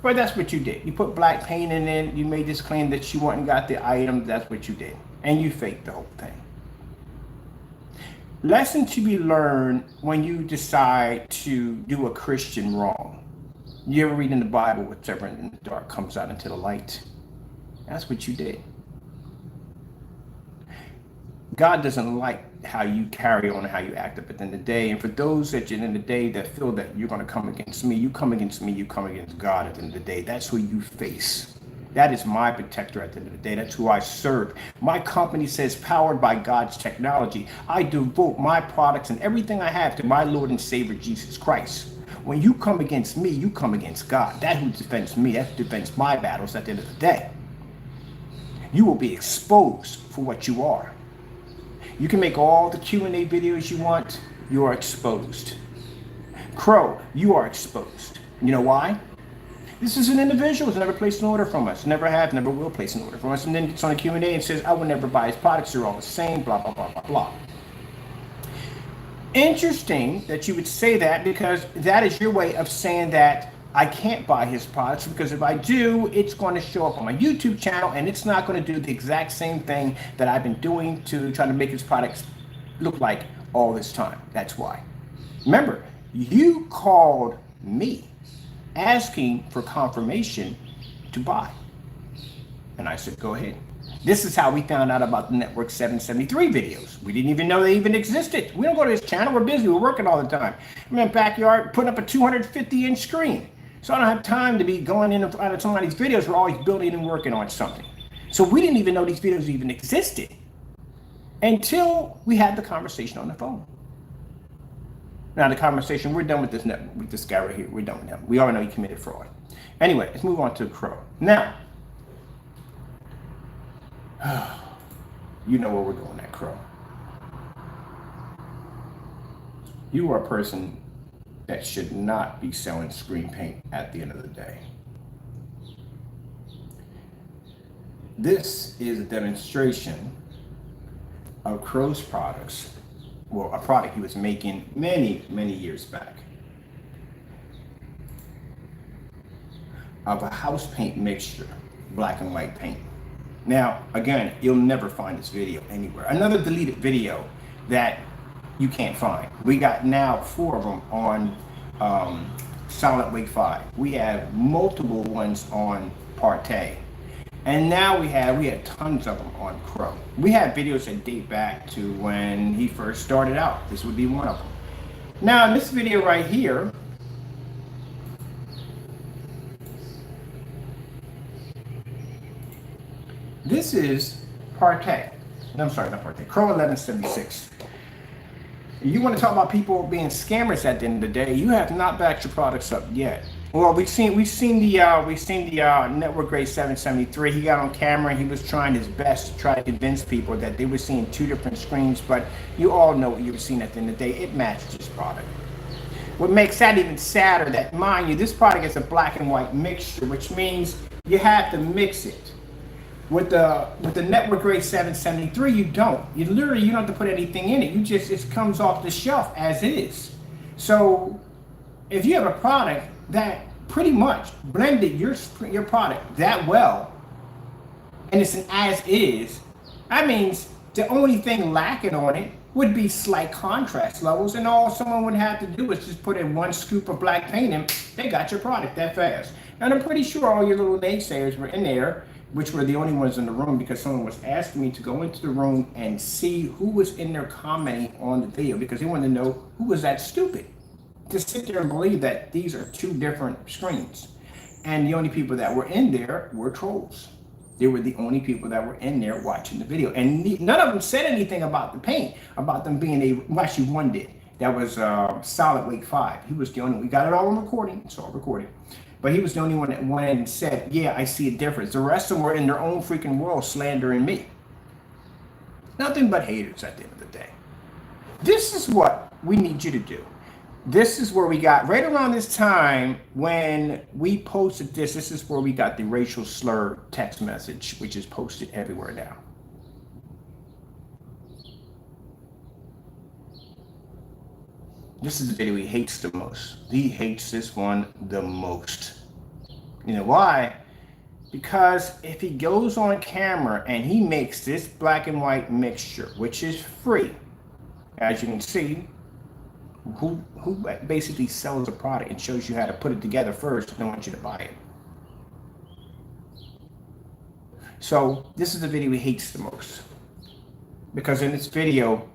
But that's what you did. You put black paint in it. You made this claim that you went and got the item. That's what you did. And you faked the whole thing. Lesson to be learned when you decide to do a Christian wrong. You ever read in the Bible, whatever in the dark comes out into the light? That's what you did. God doesn't like how you carry on and how you act up at the end of the day. And for those at the end of the day that feel that you're going to come against me, you come against me, you come against God at the end of the day. That's who you face. That is my protector at the end of the day. That's who I serve. My company says powered by God's technology. I devote my products and everything I have to my Lord and Savior, Jesus Christ. When you come against me, you come against God. That who defends me, that who defends my battles at the end of the day. You will be exposed for what you are. You can make all the Q&A videos you want. You are exposed. Crow, you are exposed. You know why? This is an individual who's never placed an order from us. Never have, never will place an order from us. And then it's on a Q&A and says, I will never buy his products. They're all the same, blah, blah, blah, blah, blah. Interesting that you would say that, because that is your way of saying that I can't buy his products, because if I do, it's going to show up on my YouTube channel and it's not going to do the exact same thing that I've been doing to try to make his products look like all this time. That's why. Remember, you called me asking for confirmation to buy. And I said, go ahead. This is how we found out about the Network 773 videos. We didn't even know they even existed. We don't go to his channel. We're busy. We're working all the time. I'm in the backyard putting up a 250-inch screen. So I don't have time to be going in and out of some of these videos. We're always building and working on something. So we didn't even know these videos even existed until we had the conversation on the phone. Now the conversation, we're done with this network, with this guy right here. We're done with him. We already know he committed fraud. Anyway, let's move on to Crow. Now, you know where we're going at, Crow. You are a person that should not be selling screen paint at the end of the day. This is a demonstration of Crow's products. Well, a product he was making many, many years back, of a house paint mixture, black and white paint. Now, again, you'll never find this video anywhere. Another deleted video that you can't find. We got now 4 of them on Silent Wake 5. We have multiple ones on Partay. And now we had tons of them on Crow. We have videos that date back to when he first started out. This would be one of them. Now in this video right here, this is Partay. No, I'm sorry, not Partay. Crow1176. You want to talk about people being scammers at the end of the day? You have not backed your products up yet. Well, we've seen the Network Grade 773. He got on camera and he was trying his best to try to convince people that they were seeing 2 different screens, but you all know what you were seeing at the end of the day. It matched his product. What makes that even sadder, that mind you, this product is a black and white mixture, which means you have to mix it. With the Network Grade 773, you don't. You don't have to put anything in it. It comes off the shelf as is. So if you have a product that pretty much blended your product that well, and it's an as is, that means The only thing lacking on it would be slight contrast levels, and all someone would have to do is just put in 1 scoop of black paint and they got your product that fast. And I'm pretty sure all your little naysayers were in there, which were the only ones in the room, because someone was asking me to go into the room and see who was in there commenting on the video, because they wanted to know who was that stupid to sit there and believe that these are 2 different screens. And the only people that were in there were trolls. They were the only people that were in there watching the video. And none of them said anything about the paint, about them being well, actually one did. That was Solid Wake 5. He was the only one. We got it all on recording. It's all recorded. But he was the only one that went in and said, yeah, I see a difference. The rest of them were in their own freaking world slandering me. Nothing but haters at the end of the day. This is what we need you to do. This is where we got, right around this time when we posted this, this is where we got the racial slur text message, which is posted everywhere now. This is the video he hates the most. He hates this one the most. You know why? Because if he goes on camera and he makes this black and white mixture, which is free, as you can see, who basically sells a product and shows you how to put it together first and wants you to buy it. So this is the video he hates the most, because in this video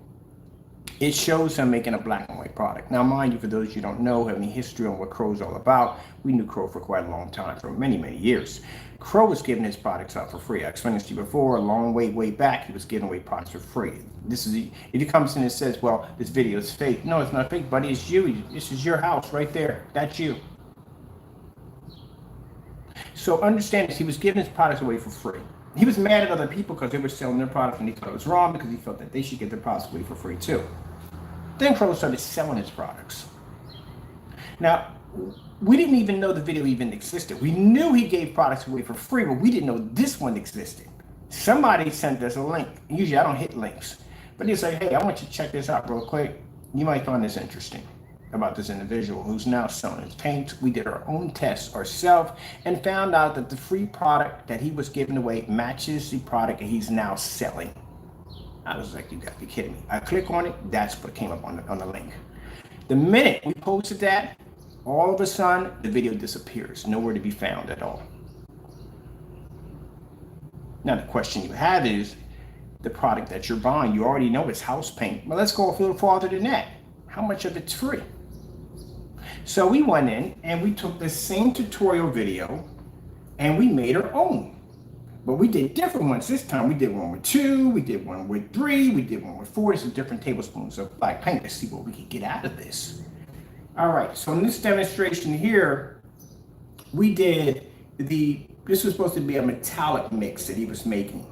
it shows him making a black and white product. Now mind you, for those you don't know, have any history on what Crow's all about, we knew Crow for quite a long time, for many years. Crow was giving his products out for free. I explained this to you before, a long way back, he was giving away products for free. This is, if he comes in and says, well, this video is fake. No, it's not fake, buddy, it's you. This is your house right there. That's you. So understand this, he was giving his products away for free. He was mad at other people because they were selling their products and he thought it was wrong, because he felt that they should get their products away for free too. Then Crow started selling his products. Now, we didn't even know the video even existed. We knew he gave products away for free, but we didn't know this one existed. Somebody sent us a link. Usually I don't hit links, but they say, hey, I want you to check this out real quick. You might find this interesting about this individual who's now selling his paint. We did our own tests ourselves and found out that the free product that he was giving away matches the product that he's now selling. I was like, you gotta be kidding me. I click on it, that's what came up on the link. The minute we posted that, all of a sudden, the video disappears, nowhere to be found at all. Now the question you have is, the product that you're buying, you already know it's house paint. Well, let's go a little farther than that. How much of it's free? So we went in and we took the same tutorial video and we made our own. But we did different ones this time. We did one with 2, we did one with 3, we did one with 4. Some different tablespoons of black paint. Let's see what we can get out of this. All right, so in this demonstration here, we did this was supposed to be a metallic mix that he was making.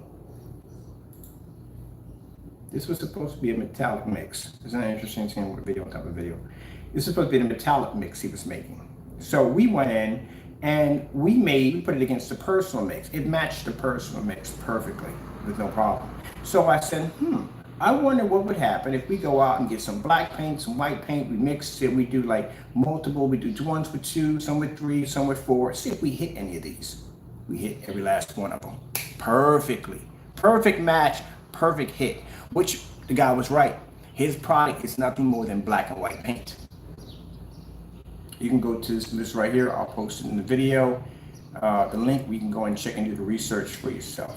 This was supposed to be a metallic mix. Isn't that interesting, seeing what video on top of video? This is supposed to be the metallic mix he was making. So we went in and we put it against the personal mix. It matched the personal mix perfectly with no problem. So I said, I wonder what would happen if we go out and get some black paint, some white paint, we mix it, we do like multiple, we do ones with 2, some with 3, some with 4. See if we hit any of these. We hit every last one of them perfectly. Perfect match, perfect hit, which the guy was right. His product is nothing more than black and white paint. You can go to this right here. I'll post it in the video. The link, we can go and check and do the research for yourself.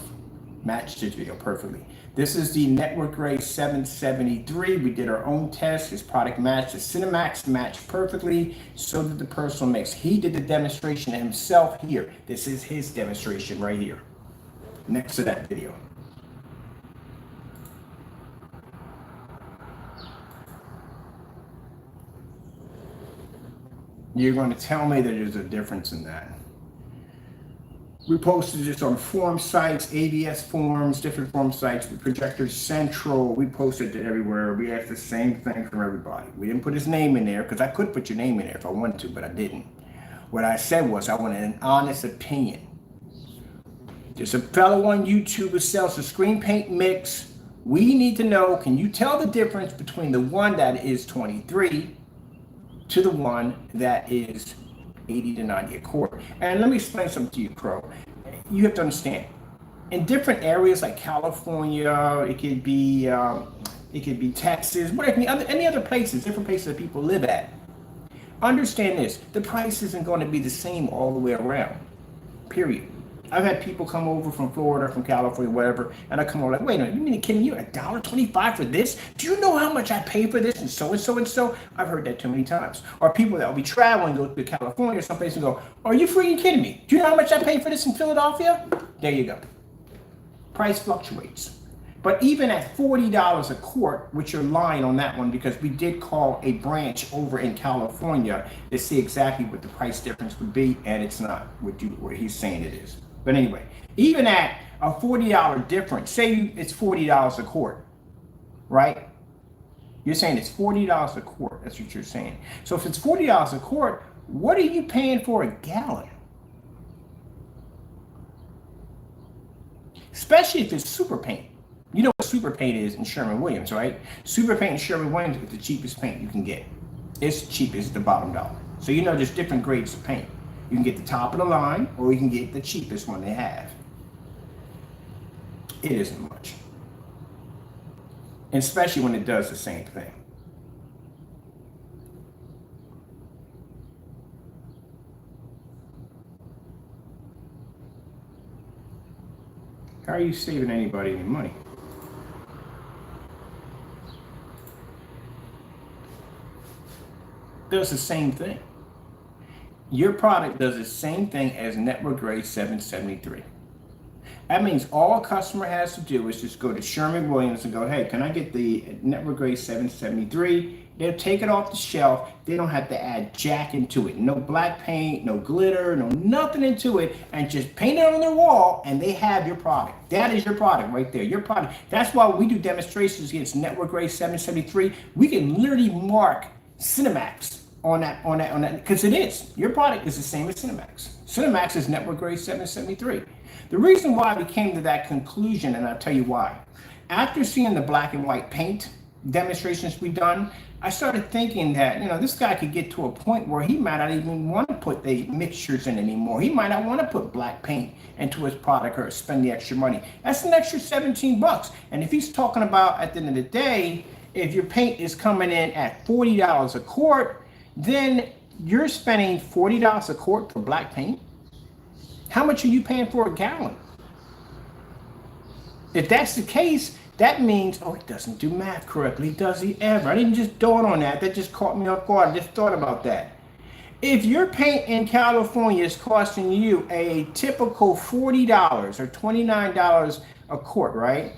Matched this video perfectly. This is the Network Gray 773. We did our own test. His product matched. The Cinemax matched perfectly. So did the personal mix. He did the demonstration himself here. This is his demonstration right here, next to that video. You're going to tell me that there's a difference in that. We posted this on forum sites, ABS forums, different forum sites, Projector Central. We posted it everywhere. We asked the same thing from everybody. We didn't put his name in there because I could put your name in there if I wanted to, but I didn't. What I said was I wanted an honest opinion. There's a fellow on YouTube who sells a screen paint mix. We need to know, can you tell the difference between the one that is 23 to the one that is 80 to 90 a quart? And let me explain something to you, Crow. You have to understand, in different areas like California, it could be Texas, whatever, any other places, different places that people live at. Understand this, the price isn't going to be the same all the way around, period. I've had people come over from Florida, from California, whatever, and I come over like, wait a minute, you mean to kidding you? $1.25 for this? Do you know how much I pay for this? And so and so and so. I've heard that too many times. Or people that will be traveling, go to California or someplace and go, are you freaking kidding me? Do you know how much I pay for this in Philadelphia? There you go. Price fluctuates. But even at $40 a quart, which you're lying on that one because we did call a branch over in California to see exactly what the price difference would be, and it's not what he's saying it is. But anyway, even at a $40 difference, say it's $40 a quart, right? You're saying it's $40 a quart. That's what you're saying. So if it's $40 a quart, what are you paying for a gallon? Especially if it's super paint. You know what super paint is in Sherwin-Williams, right? Super paint in Sherwin-Williams is the cheapest paint you can get. It's cheap, it's the bottom dollar. So you know there's different grades of paint. You can get the top of the line, or you can get the cheapest one they have. It isn't much. And especially when it does the same thing. How are you saving anybody any money? Does the same thing. Your product does the same thing as Network Grade 773. That means all a customer has to do is just go to Sherwin-Williams and go, hey, can I get the Network Grade 773? They'll take it off the shelf. They don't have to add jack into it. No black paint, no glitter, no nothing into it, and just paint it on their wall, and they have your product. That is your product right there. Your product. That's why we do demonstrations against Network Grade 773. We can literally mark Cinemax on that, because it is. Your product is the same as Cinemax. Cinemax is Network Grade 773. The reason why we came to that conclusion, and I'll tell you why. After seeing the black and white paint demonstrations we've done, I started thinking that, this guy could get to a point where he might not even want to put the mixtures in anymore. He might not want to put black paint into his product or spend the extra money. That's an extra $17. And if he's talking about, at the end of the day, if your paint is coming in at $40 a quart, then you're spending $40 a quart for black paint. How much are you paying for a gallon? If that's the case, that means, oh, it doesn't do math correctly, does he ever? I didn't just dawn on that. That just caught me off guard. I just thought about that. If your paint in California is costing you a typical $40 or $29 a quart, right?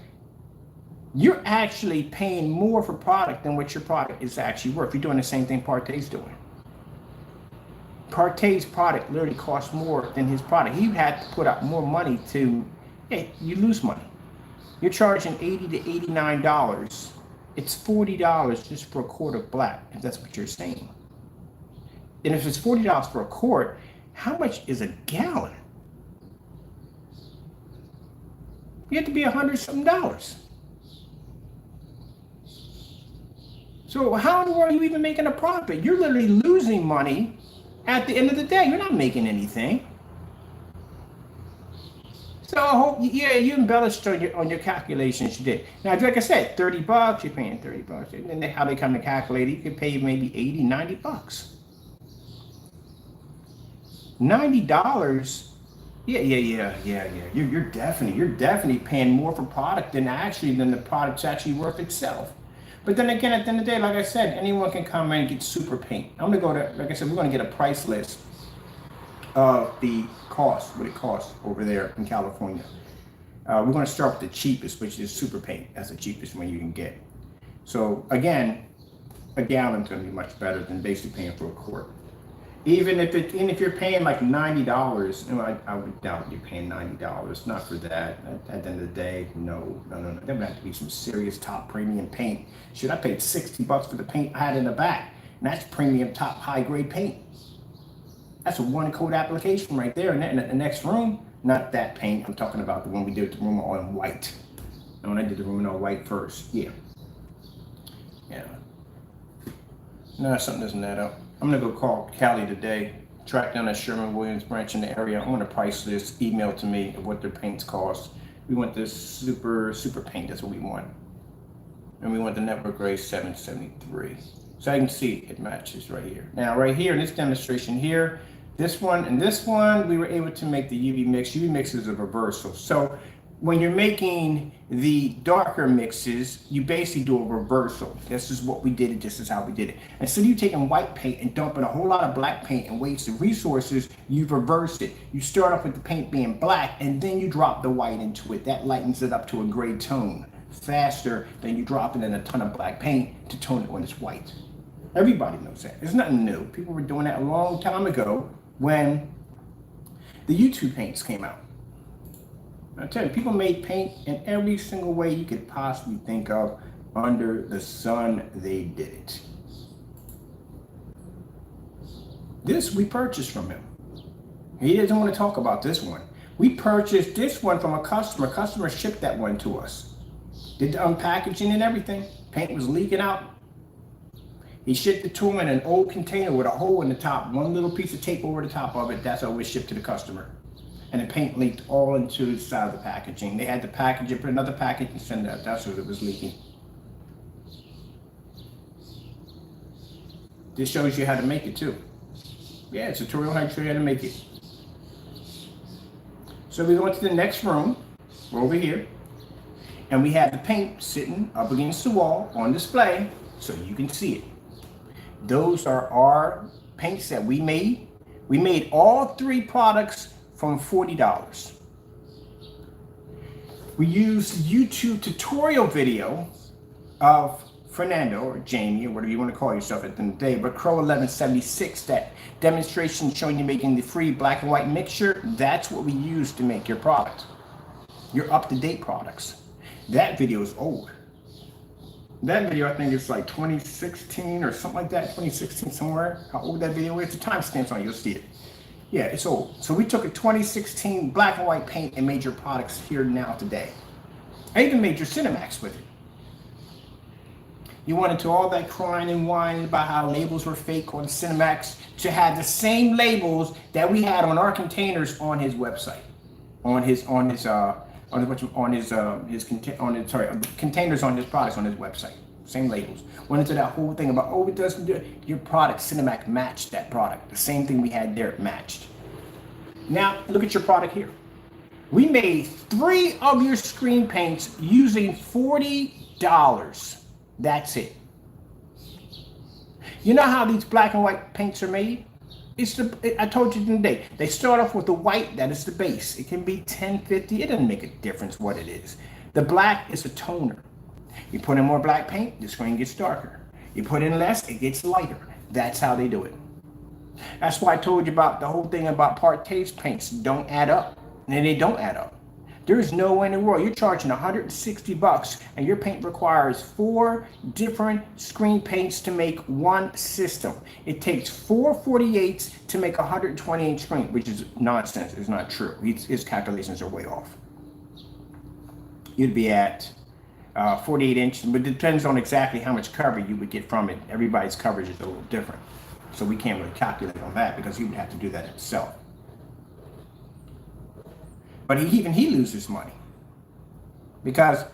You're actually paying more for product than what your product is actually worth. You're doing the same thing Partey's doing. Partey's product literally costs more than his product. He had to put out more money to, hey, you lose money. You're charging $80 to $89. It's $40 just for a quart of black, if that's what you're saying. And if it's $40 for a quart, how much is a gallon? You have to be $100-something. So how in the world are you even making a profit? You're literally losing money at the end of the day. You're not making anything. So I hope, yeah, you embellished on your calculations. You did. Now, like I said, $30, you're paying $30. And then how they come to calculate it, you can pay maybe $80, $90. $90. Yeah. You're definitely paying more for product than the product's actually worth itself. But then again, at the end of the day, like I said, anyone can come in and get super paint. I'm gonna go to, like I said, we're gonna get a price list of the cost, what it costs over there in California. We're gonna start with the cheapest, which is super paint. That's the cheapest one you can get. So again, a gallon's gonna be much better than basically paying for a quart. Even if you're paying like $90, I would doubt you're paying $90. Not for that. At the end of the day, no. There would have to be some serious top premium paint. Should I paid $60 for the paint I had in the back? And that's premium top high grade paint. That's a one coat application right there. And in the next room, not that paint. I'm talking about the one we did the room all in white. And when I did the room in all white first, yeah. No, something doesn't add up. I'm gonna go call Cali today, track down a Sherwin-Williams branch in the area. I want a price list emailed to me of what their paints cost, We want this super paint, that's what we want. And we want the network gray 773. So I can see it matches right here. Now right here in this demonstration here, this one and this one, we were able to make the UV mix. UV mix is a reversal. So when you're making the darker mixes, you basically do a reversal. This is what we did it, this is how we did it. Instead of you taking white paint and dumping a whole lot of black paint and wasting resources, you've reversed it. You start off with the paint being black and then you drop the white into it. That lightens it up to a gray tone faster than you dropping in a ton of black paint to tone it when it's white. Everybody knows that. It's nothing new. People were doing that a long time ago when the YouTube paints came out. I tell you, people made paint in every single way you could possibly think of under the sun. They did it. This we purchased from him. He doesn't want to talk about this one. We purchased this one from a customer. Customer shipped that one to us. Did the unpackaging and everything. Paint was leaking out. He shipped it to him in an old container with a hole in the top, one little piece of tape over the top of it. That's how it was shipped to the customer. And the paint leaked all into the side of the packaging. They had to package it, put another package and send it out. That's what it was leaking. This shows you how to make it too. Yeah, it's a tutorial how to show you how to make it. So we go into the next room. We're over here. And we have the paint sitting up against the wall on display so you can see it. Those are our paints that we made. We made all three products from $40. We used YouTube tutorial video of Fernando or Jamie or whatever you want to call yourself at the end of the day, but Crow1176, that demonstration showing you making the free black and white mixture, that's what we use to make your product, your up-to-date products. That video is old. That video, I think it's like 2016 or something like that, 2016 somewhere. How old that video is, the timestamps on it, you'll see it. Yeah, it's old. So we took a 2016 black and white paint and made your products here now today. I even made your Cinemax with it. You went into all that crying and whining about how labels were fake on Cinemax to have the same labels that we had on our containers on his website, containers on his products on his website. Same labels. Went into that whole thing about, oh, it doesn't do it. Your product, Cinemax, matched that product. The same thing we had there, it matched. Now, look at your product here. We made 3 of your screen paints using $40. That's it. You know how these black and white paints are made? I told you today, they start off with the white, that is the base. It can be 1050, it doesn't make a difference what it is. The black is a toner. You put in more black paint, the screen gets darker. You put in less, it gets lighter. That's how they do it. That's why I told you about the whole thing about Partay's paints don't add up. And they don't add up. There is no way in the world you're charging $160 and your paint requires 4 different screen paints to make one system. It takes 4 48s to make a 120-inch screen, which is nonsense. It's not true. His calculations are way off. You'd be at 48 inches, but it depends on exactly how much cover you would get from it. Everybody's coverage is a little different. So we can't really calculate on that because he would have to do that himself. But even he loses money. Because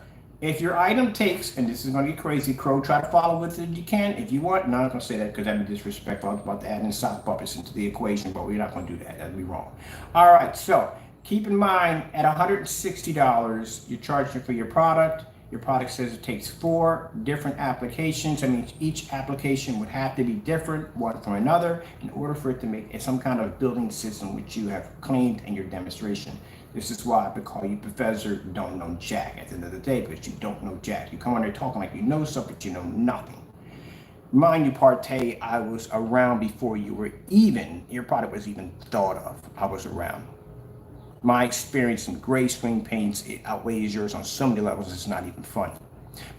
if your item takes, and this is going to get crazy, Crow, try to follow with it if you can. If you want, no, I'm not going to say that because that'd be disrespectful. I was about to add in sock puppets into the equation, but we're not going to do that. That'd be wrong. All right, so keep in mind at $160, you're charging for your product. Your product says it takes 4 different applications. That means each application would have to be different, one from another, in order for it to make some kind of building system which you have cleaned in your demonstration. This is why I would call you Professor Don't Know Jack at the end of the day, because you don't know Jack. You come on there talking like you know something, but you know nothing. Mind you, Partay, I was around before you were even, your product was even thought of. I was around. My experience in gray screen paints, it outweighs yours on so many levels, it's not even funny.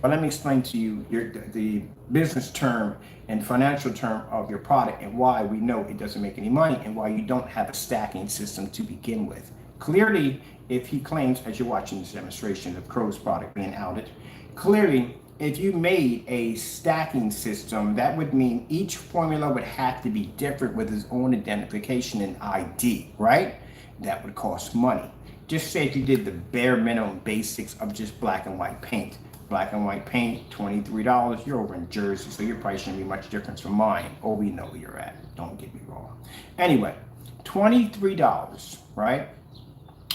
But let me explain to you the business term and financial term of your product and why we know it doesn't make any money and why you don't have a stacking system to begin with. Clearly, if he claims, as you're watching this demonstration of Crow's product being outed, clearly, if you made a stacking system, that would mean each formula would have to be different with its own identification and ID, right? That would cost money. Just say if you did the bare minimum basics of just black and white paint. Black and white paint, $23. You're over in Jersey, so your price shouldn't be much difference from mine. Oh, we know where you're at. Don't get me wrong. Anyway, $23, right?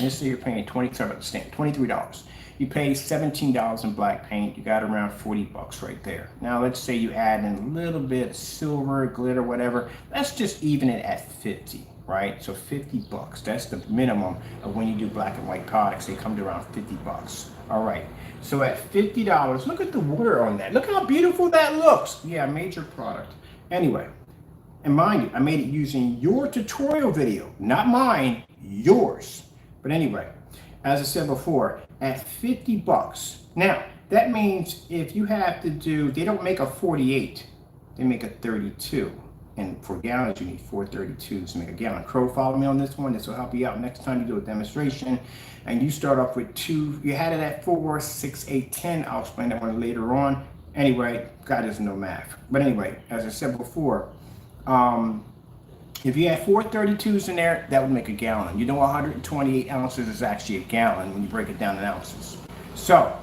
Let's say you're paying $23. You pay $17 in black paint. You got around 40 bucks right there. Now let's say you add in a little bit of silver, glitter, whatever. Let's just even it at 50, right? So 50 bucks. That's the minimum of when you do black and white products. They come to around 50 bucks. All right. So at $50, look at the water on that. Look how beautiful that looks. Yeah, major product. Anyway, and mind you, I made it using your tutorial video, not mine, yours. But anyway, as I said before, at 50 bucks. Now, that means if you have to do, they don't make a 48, they make a 32. And for gallons, you need 432s to make a gallon. Crow, follow me on this one. This will help you out next time you do a demonstration. And you start off with 2, you had it at 4, 6, 8, 10. I'll explain that one later on. Anyway, God doesn't know math. But anyway, as I said before, if you had 432s in there, that would make a gallon. You know, 128 ounces is actually a gallon when you break it down in ounces. So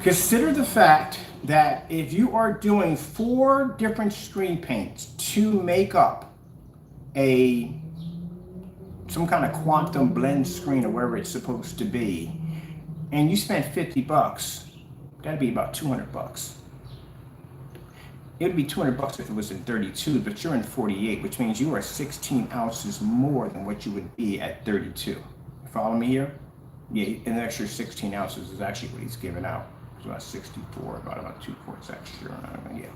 consider the fact that if you are doing 4 different screen paints to make up some kind of quantum blend screen or wherever it's supposed to be, and you spent 50 bucks, that'd be about 200 bucks. It would be 200 bucks if it was in 32, but you're in 48, which means you are 16 ounces more than what you would be at 32. You follow me here? Yeah, an extra 16 ounces is actually what he's giving out. It's about 64, about 2 quarts extra. Yeah.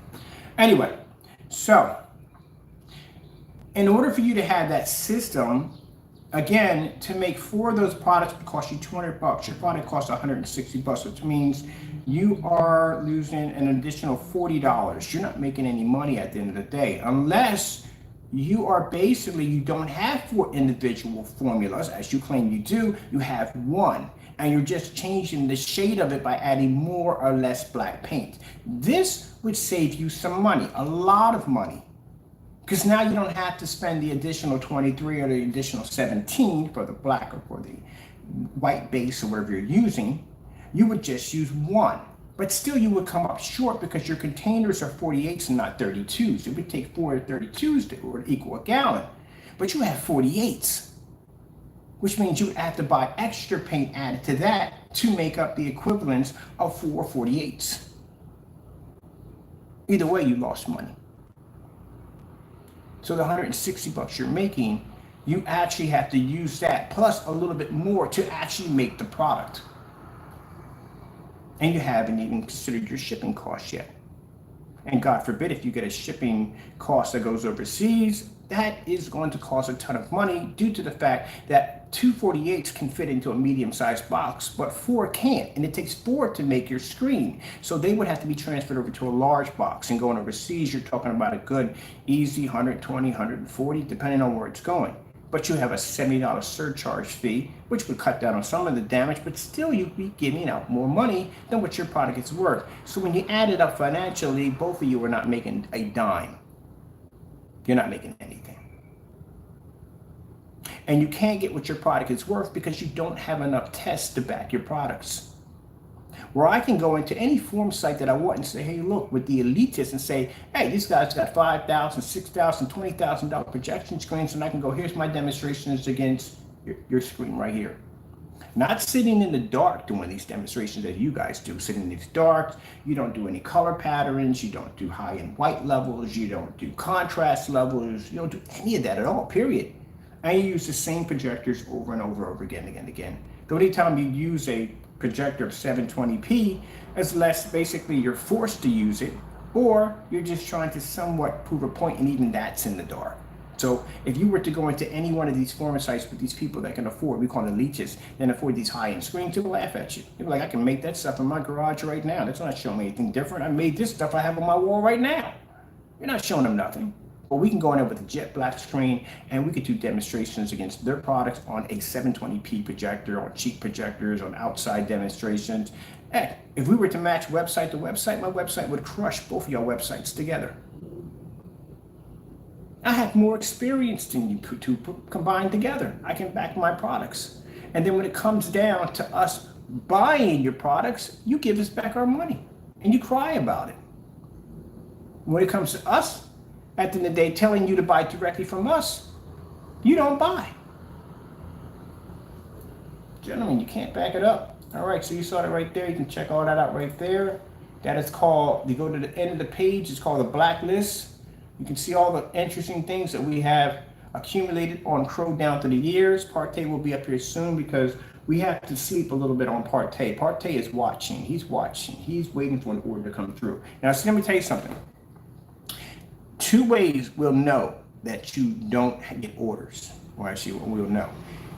Anyway, so in order for you to have that system, again, to make 4 of those products would cost you 200 bucks. Your product costs 160 bucks, which means you are losing an additional $40. You're not making any money at the end of the day, unless you are basically, you don't have 4 individual formulas, as you claim you do. You have 1, and you're just changing the shade of it by adding more or less black paint. This would save you some money, a lot of money. Because now you don't have to spend the additional 23 or the additional 17 for the black or for the white base or whatever you're using. You would just use 1. But still you would come up short because your containers are 48s and not 32s. It would take 4 32s to equal a gallon. But you have 48s, which means you would have to buy extra paint added to that to make up the equivalence of 4 48s. Either way, you lost money. So the 160 bucks you're making, you actually have to use that plus a little bit more to actually make the product. And you haven't even considered your shipping costs yet. And God forbid, if you get a shipping cost that goes overseas, that is going to cost a ton of money due to the fact that 2 48s can fit into a medium-sized box, but 4 can't. And it takes 4 to make your screen. So they would have to be transferred over to a large box. And going overseas, you're talking about a good, easy 120, 140, depending on where it's going. But you have a $70 surcharge fee, which would cut down on some of the damage, but still you'd be giving out more money than what your product is worth. So when you add it up financially, both of you are not making a dime. You're not making anything. And you can't get what your product is worth because you don't have enough tests to back your products. Where I can go into any form site that I want and say, hey, look, with the elitists and say, hey, these guys got $5,000, $6,000, $20,000 projection screens, and I can go, here's my demonstrations against your screen right here. Not sitting in the dark doing these demonstrations that you guys do, sitting in these dark. You don't do any color patterns. You don't do high and white levels. You don't do contrast levels. You don't do any of that at all, period. And you use the same projectors over and over again. The only time you use a projector of 720p is less, basically you're forced to use it, or you're just trying to somewhat prove a point, and even that's in the dark. So if you were to go into any one of these forum sites with these people that can afford, we call them elitists, then afford these high-end screens, they'll laugh at you. They'll be like, I can make that stuff in my garage right now. That's not showing me anything different. I made this stuff I have on my wall right now. You're not showing them nothing. But we can go in there with a jet black screen, and we could do demonstrations against their products on a 720p projector, on cheap projectors, on outside demonstrations. Heck, if we were to match website to website, my website would crush both of your websites together. I have more experience than you two combined together. I can back my products. And then when it comes down to us buying your products, you give us back our money and you cry about it. When it comes to us, at the end of the day, telling you to buy directly from us, you don't buy. Gentlemen, you can't back it up. All right, so you saw it right there. You can check all that out right there. That is called, you go to the end of the page, it's called the blacklist. You can see all the interesting things that we have accumulated on Crow down through the years. Partey will be up here soon because we have to sleep a little bit on Partey. Partey is watching. He's watching. He's waiting for an order to come through. Now, so let me tell you something. 2 ways we'll know that you don't get orders. Or actually, we'll know.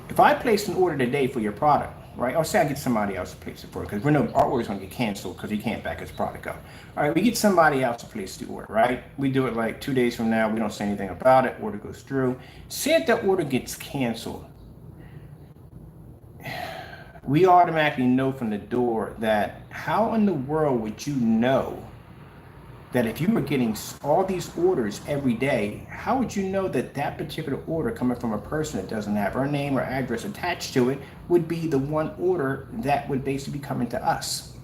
If I place an order today for your product, right? Or say I get somebody else to place it for it, because we know our order's going to get canceled because he can't back his product up. All right, we get somebody else to place the order, right? We do it like 2 days from now. We don't say anything about it. Order goes through. Say if that order gets canceled, we automatically know from the door that how in the world would you know that if you were getting all these orders every day, how would you know that that particular order coming from a person that doesn't have our name or address attached to it would be the one order that would basically be coming to us?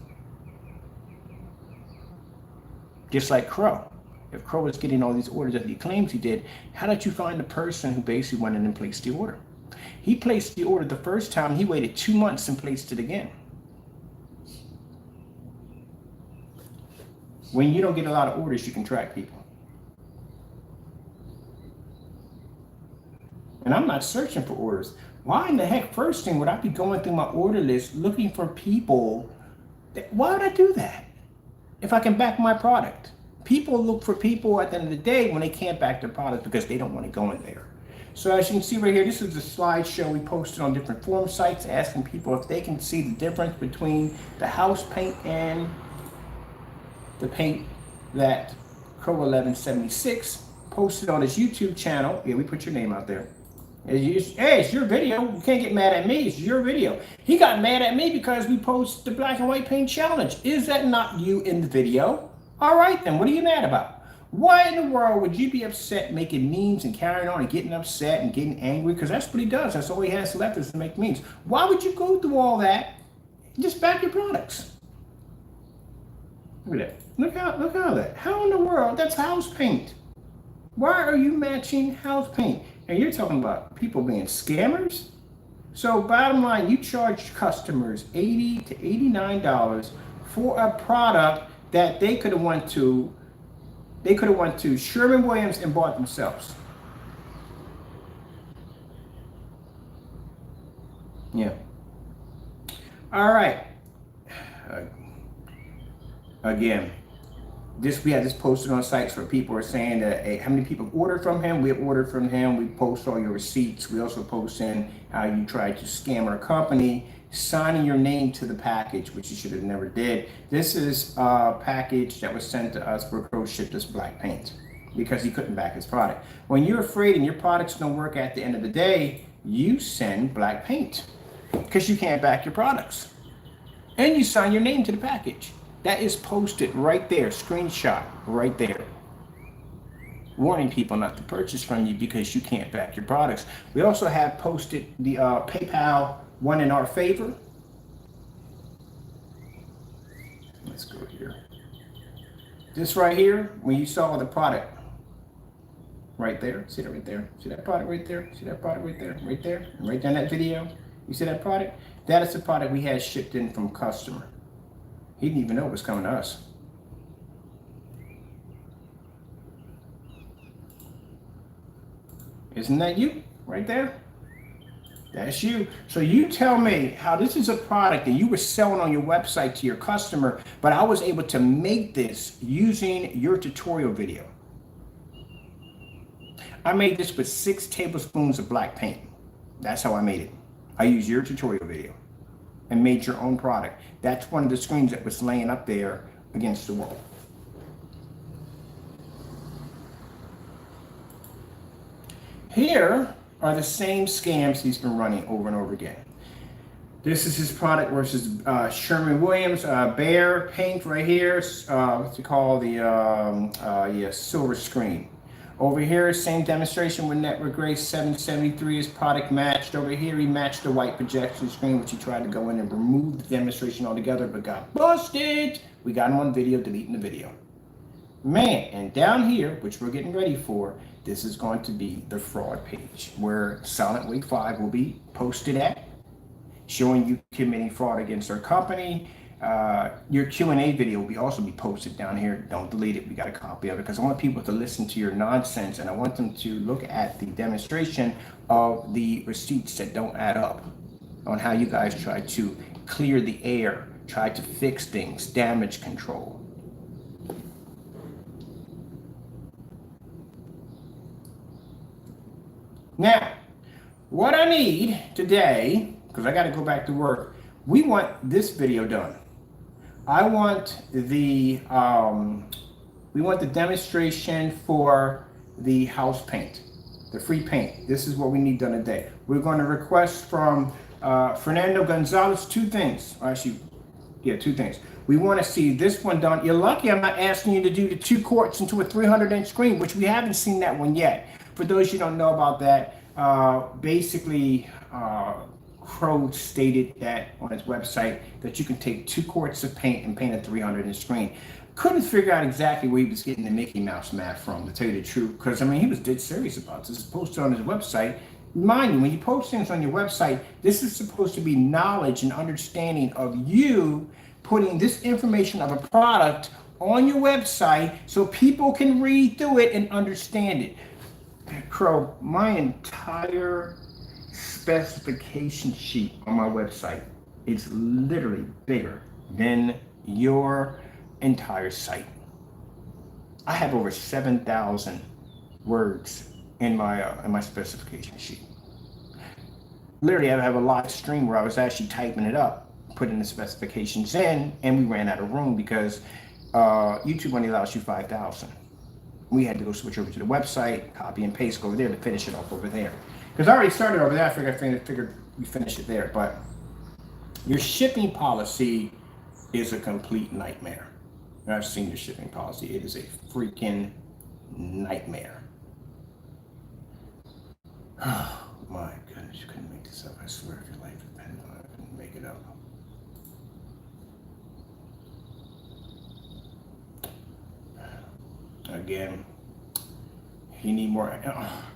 Just like Crow. If Crow was getting all these orders that he claims he did, how did you find the person who basically went in and placed the order? He placed the order the first time, he waited 2 months and placed it again. When you don't get a lot of orders, you can track people. And I'm not searching for orders. Why in the heck, first thing, would I be going through my order list looking for people? Why would I do that if I can back my product? People look for people at the end of the day when they can't back their product because they don't want to go in there. So as you can see right here, this is a slideshow we posted on different forum sites asking people if they can see the difference between the house paint and the paint that Crow1176 posted on his YouTube channel. Yeah, we put your name out there. Hey, it's your video. You can't get mad at me. It's your video. He got mad at me because we posted the black and white paint challenge. Is that not you in the video? All right, then what are you mad about? Why in the world would you be upset making memes and carrying on and getting upset and getting angry? Because that's what he does. That's all he has left is to make memes. Why would you go through all that? Just back your products. Look at that. Look how that. How in the world? That's house paint. Why are you matching house paint? And you're talking about people being scammers? So bottom line, you charge customers $80 to $89 for a product that they could have went to Sherwin-Williams and bought themselves. Yeah. All right. Again, we had this posted on sites where people are saying that, hey, how many people ordered from him? We have ordered from him. We post all your receipts. We also post in how you tried to scam our company, signing your name to the package, which you should have never did. This is a package that was sent to us where Crow shipped us black paint because he couldn't back his product. When you're afraid and your products don't work at the end of the day, you send black paint because you can't back your products. And you sign your name to the package. That is posted right there, screenshot right there. Warning people not to purchase from you because you can't back your products. We also have posted the PayPal one in our favor. Let's go here. This right here, when you saw the product right there, see that right there? See that product right there? See that product right there? Right there? And right there in that video? You see that product? That is the product we had shipped in from customer. He didn't even know it was coming to us. Isn't that you right there? That's you. So you tell me how this is a product that you were selling on your website to your customer, but I was able to make this using your tutorial video. I made this with 6 tablespoons of black paint. That's how I made it. I used your tutorial video and made your own product. That's one of the screens that was laying up there against the wall. Here are the same scams he's been running over and over again. This is his product versus Sherwin-Williams Bear paint right here. What's it called? The silver screen. Over here, same demonstration with Network Grace 773 is product matched. Over here, he matched the white projection screen, which he tried to go in and remove the demonstration altogether, but got busted. We got him on video, deleting the video. Man, and down here, which we're getting ready for, this is going to be the fraud page where Silent Week 5 will be posted at, showing you committing fraud against our company. Your Q&A video will also be posted down here. Don't delete it. We got a copy of it because I want people to listen to your nonsense, and I want them to look at the demonstration of the receipts that don't add up on how you guys try to clear the air, try to fix things, damage control. Now, what I need today, because I got to go back to work, we want this video done. I want the demonstration for the house paint, the free paint. This is what we need done today. We're going to request from Fernando Gonzalez two things. Actually, yeah, two things. We want to see this one done. You're lucky I'm not asking you to do the 2 quarts into a 300-inch screen, which we haven't seen that one yet. For those you don't know about that, basically, Crow stated that on his website that you can take 2 quarts of paint and paint a 300-inch screen. Couldn't figure out exactly where he was getting the Mickey Mouse math from, to tell you the truth, because I mean he was dead serious about this. It's posted on his website. Mind you, when you post things on your website, this is supposed to be knowledge and understanding of you putting this information of a product on your website so people can read through it and understand it. Crow, my entire specification sheet on my website is literally bigger than your entire site. I have over 7,000 words in my specification sheet. Literally, I have a live stream where I was actually typing it up, putting the specifications in, and we ran out of room because YouTube only allows you 5,000. We had to go switch over to the website, copy and paste, go over there to finish it off over there. Because I already started over there, I figured we finished it there, but your shipping policy is a complete nightmare. I've seen your shipping policy. It is a freaking nightmare. Oh my goodness, you couldn't make this up. I swear if your life depended on it, I couldn't make it up. Again, you need more.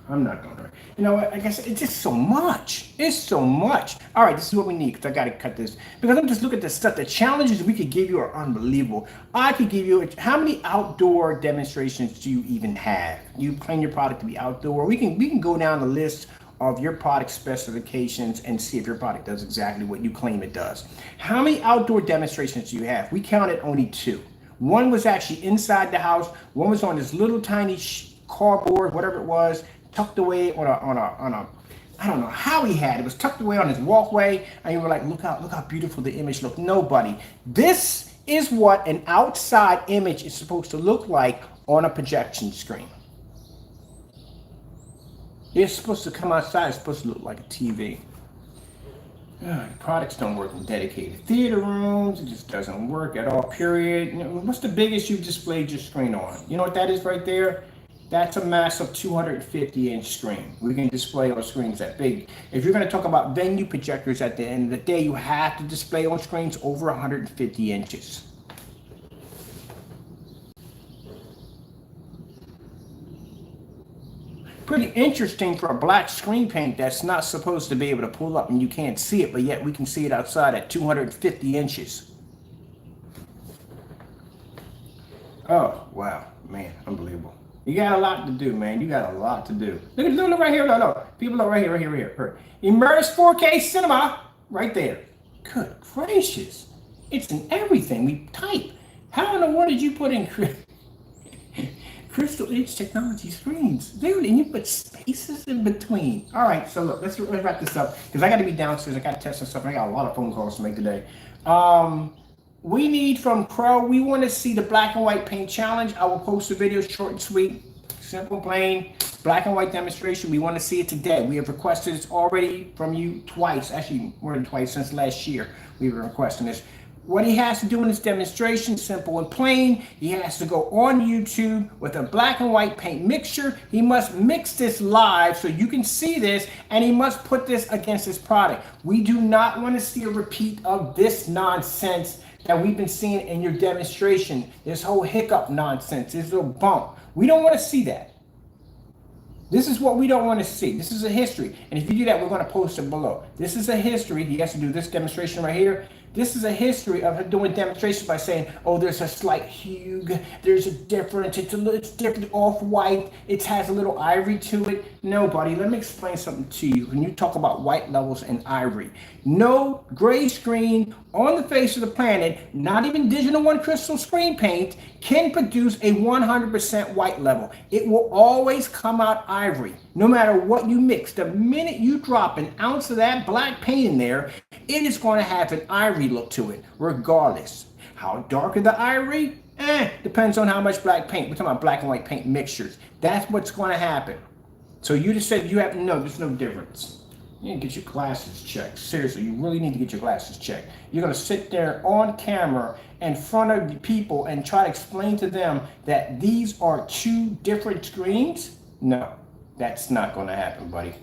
I'm not going to. You know what? I guess it's just so much. It's so much. All right, this is what we need because I got to cut this. Because I'm just looking at the stuff. The challenges we could give you are unbelievable. I could give you, how many outdoor demonstrations do you even have? You plan your product to be outdoor. We can go down the list of your product specifications and see if your product does exactly what you claim it does. How many outdoor demonstrations do you have? We counted only 2. One was actually inside the house. One was on this little tiny cardboard, whatever it was, tucked away on a I don't know how he had it. It was tucked away on his walkway, and you were like, look how beautiful the image looked. Nobody. This is what an outside image is supposed to look like on a projection screen. It's supposed to come outside. It's supposed to look like a TV. Products don't work in dedicated theater rooms. It just doesn't work at all, period. You know, what's the biggest you've displayed your screen on? You know what that is right there? That's a massive 250-inch screen. We can display on screens that big. If you're going to talk about venue projectors at the end of the day, you have to display on screens over 150 inches. Pretty interesting for a black screen paint that's not supposed to be able to pull up and you can't see it, but yet we can see it outside at 250 inches. Oh, wow, man, unbelievable. You got a lot to do, man. You got a lot to do. Look right here, look. People look right here. Immerse 4K cinema, right there. Good gracious. It's in everything we type. How in the world did you put in Crystal Edge technology screens? Dude, and you put spaces in between. All right, so look, let's wrap this up because I got to be downstairs. I got to test some stuff. I got a lot of phone calls to make today. We need from Crow, we want to see the black and white paint challenge. I will post a video, short and sweet, simple, plain, black and white demonstration. We want to see it today. We have requested it already from you twice, actually more than twice since last year. We were requesting this. What he has to do in this demonstration, simple and plain, he has to go on YouTube with a black and white paint mixture. He must mix this live so you can see this, and he must put this against his product. We do not want to see a repeat of this nonsense that we've been seeing in your demonstration. This whole hiccup nonsense, this little bump. We don't want to see that. This is what we don't want to see. This is a history. And if you do that, we're going to post it below. This is a history. He has to do this demonstration right here. This is a history of him doing demonstrations by saying, oh, there's a slight hue, there's a difference, it's different, off-white, it has a little ivory to it. No, buddy, let me explain something to you. When you talk about white levels and ivory, no gray screen on the face of the planet, not even Digital One Crystal screen paint, can produce a 100% white level. It will always come out ivory, no matter what you mix. The minute you drop an ounce of that black paint in there, it is going to have an ivory look to it, regardless. How dark is the ivory? Depends on how much black paint. We're talking about black and white paint mixtures. That's what's going to happen. So you just said you have to know there's no difference. You need to get your glasses checked. Seriously, you really need to get your glasses checked. You're going to sit there on camera in front of the people and try to explain to them that these are two different screens? No, that's not going to happen, buddy.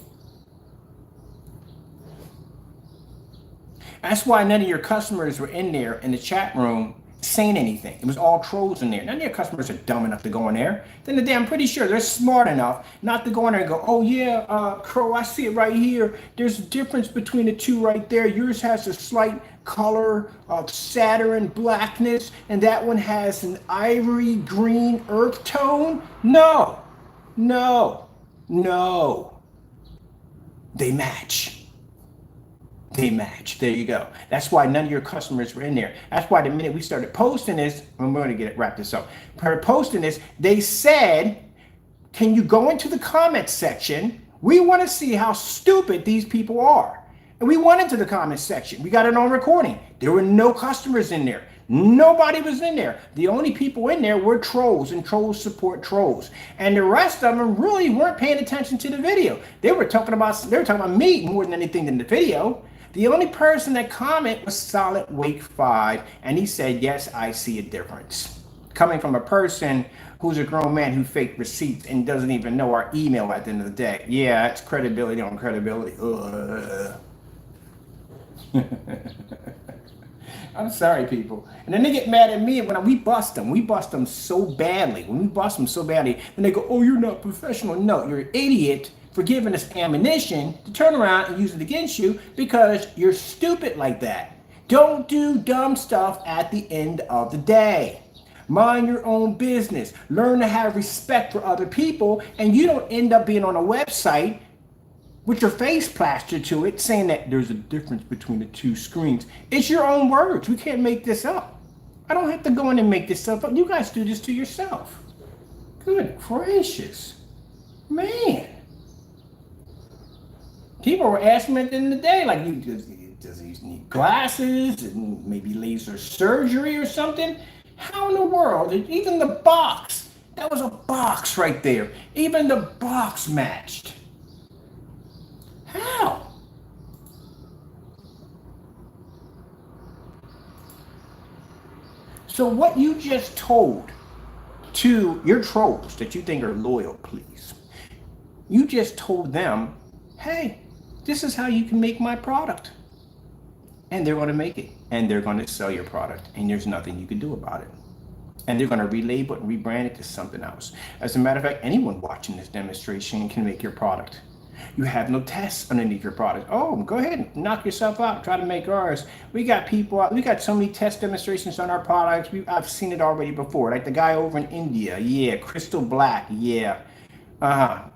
That's why none of your customers were in there in the chat room saying anything. It was all trolls in there. None of your customers are dumb enough to go in there. Then I'm pretty sure they're smart enough not to go in there and go, oh yeah, Crow, I see it right here. There's a difference between the two right there. Yours has a slight color of Saturn blackness, and that one has an ivory green earth tone. No, no, no. They match. They match. There you go. That's why none of your customers were in there. That's why the minute we started posting this, I'm going to get it wrap this up. Started posting this, they said, can you go into the comments section? We want to see how stupid these people are. And we went into the comments section. We got it on recording. There were no customers in there. Nobody was in there. The only people in there were trolls, and trolls support trolls. And the rest of them really weren't paying attention to the video. They were talking about me more than anything in the video. The only person that commented was Solid Wake 5, and he said, yes, I see a difference. Coming from a person who's a grown man who faked receipts and doesn't even know our email at the end of the day. Yeah, it's credibility on credibility. I'm sorry, people. And then they get mad at me when we bust them. We bust them so badly. When we bust them so badly, then they go, oh, you're not professional. No, you're an idiot for giving us ammunition to turn around and use it against you because you're stupid like that. Don't do dumb stuff at the end of the day. Mind your own business. Learn to have respect for other people, and you don't end up being on a website with your face plastered to it saying that there's a difference between the two screens. It's your own words. We can't make this up. I don't have to go in and make this stuff up. You guys do this to yourself. Good gracious. Man. People were asking me at the end of the day, like, does he need glasses and maybe laser surgery or something? How in the world? Even the box, that was a box right there. Even the box matched. How? So what you just told to your trolls that you think are loyal, please, you just told them, hey, this is how you can make my product. And they're going to make it. And they're going to sell your product. And there's nothing you can do about it. And they're going to relabel it and rebrand it to something else. As a matter of fact, anyone watching this demonstration can make your product. You have no tests underneath your product. Oh, go ahead and knock yourself out. Try to make ours. We got people out. We got so many test demonstrations on our products. I've seen it already before. Like the guy over in India. Yeah. Crystal Black. Yeah.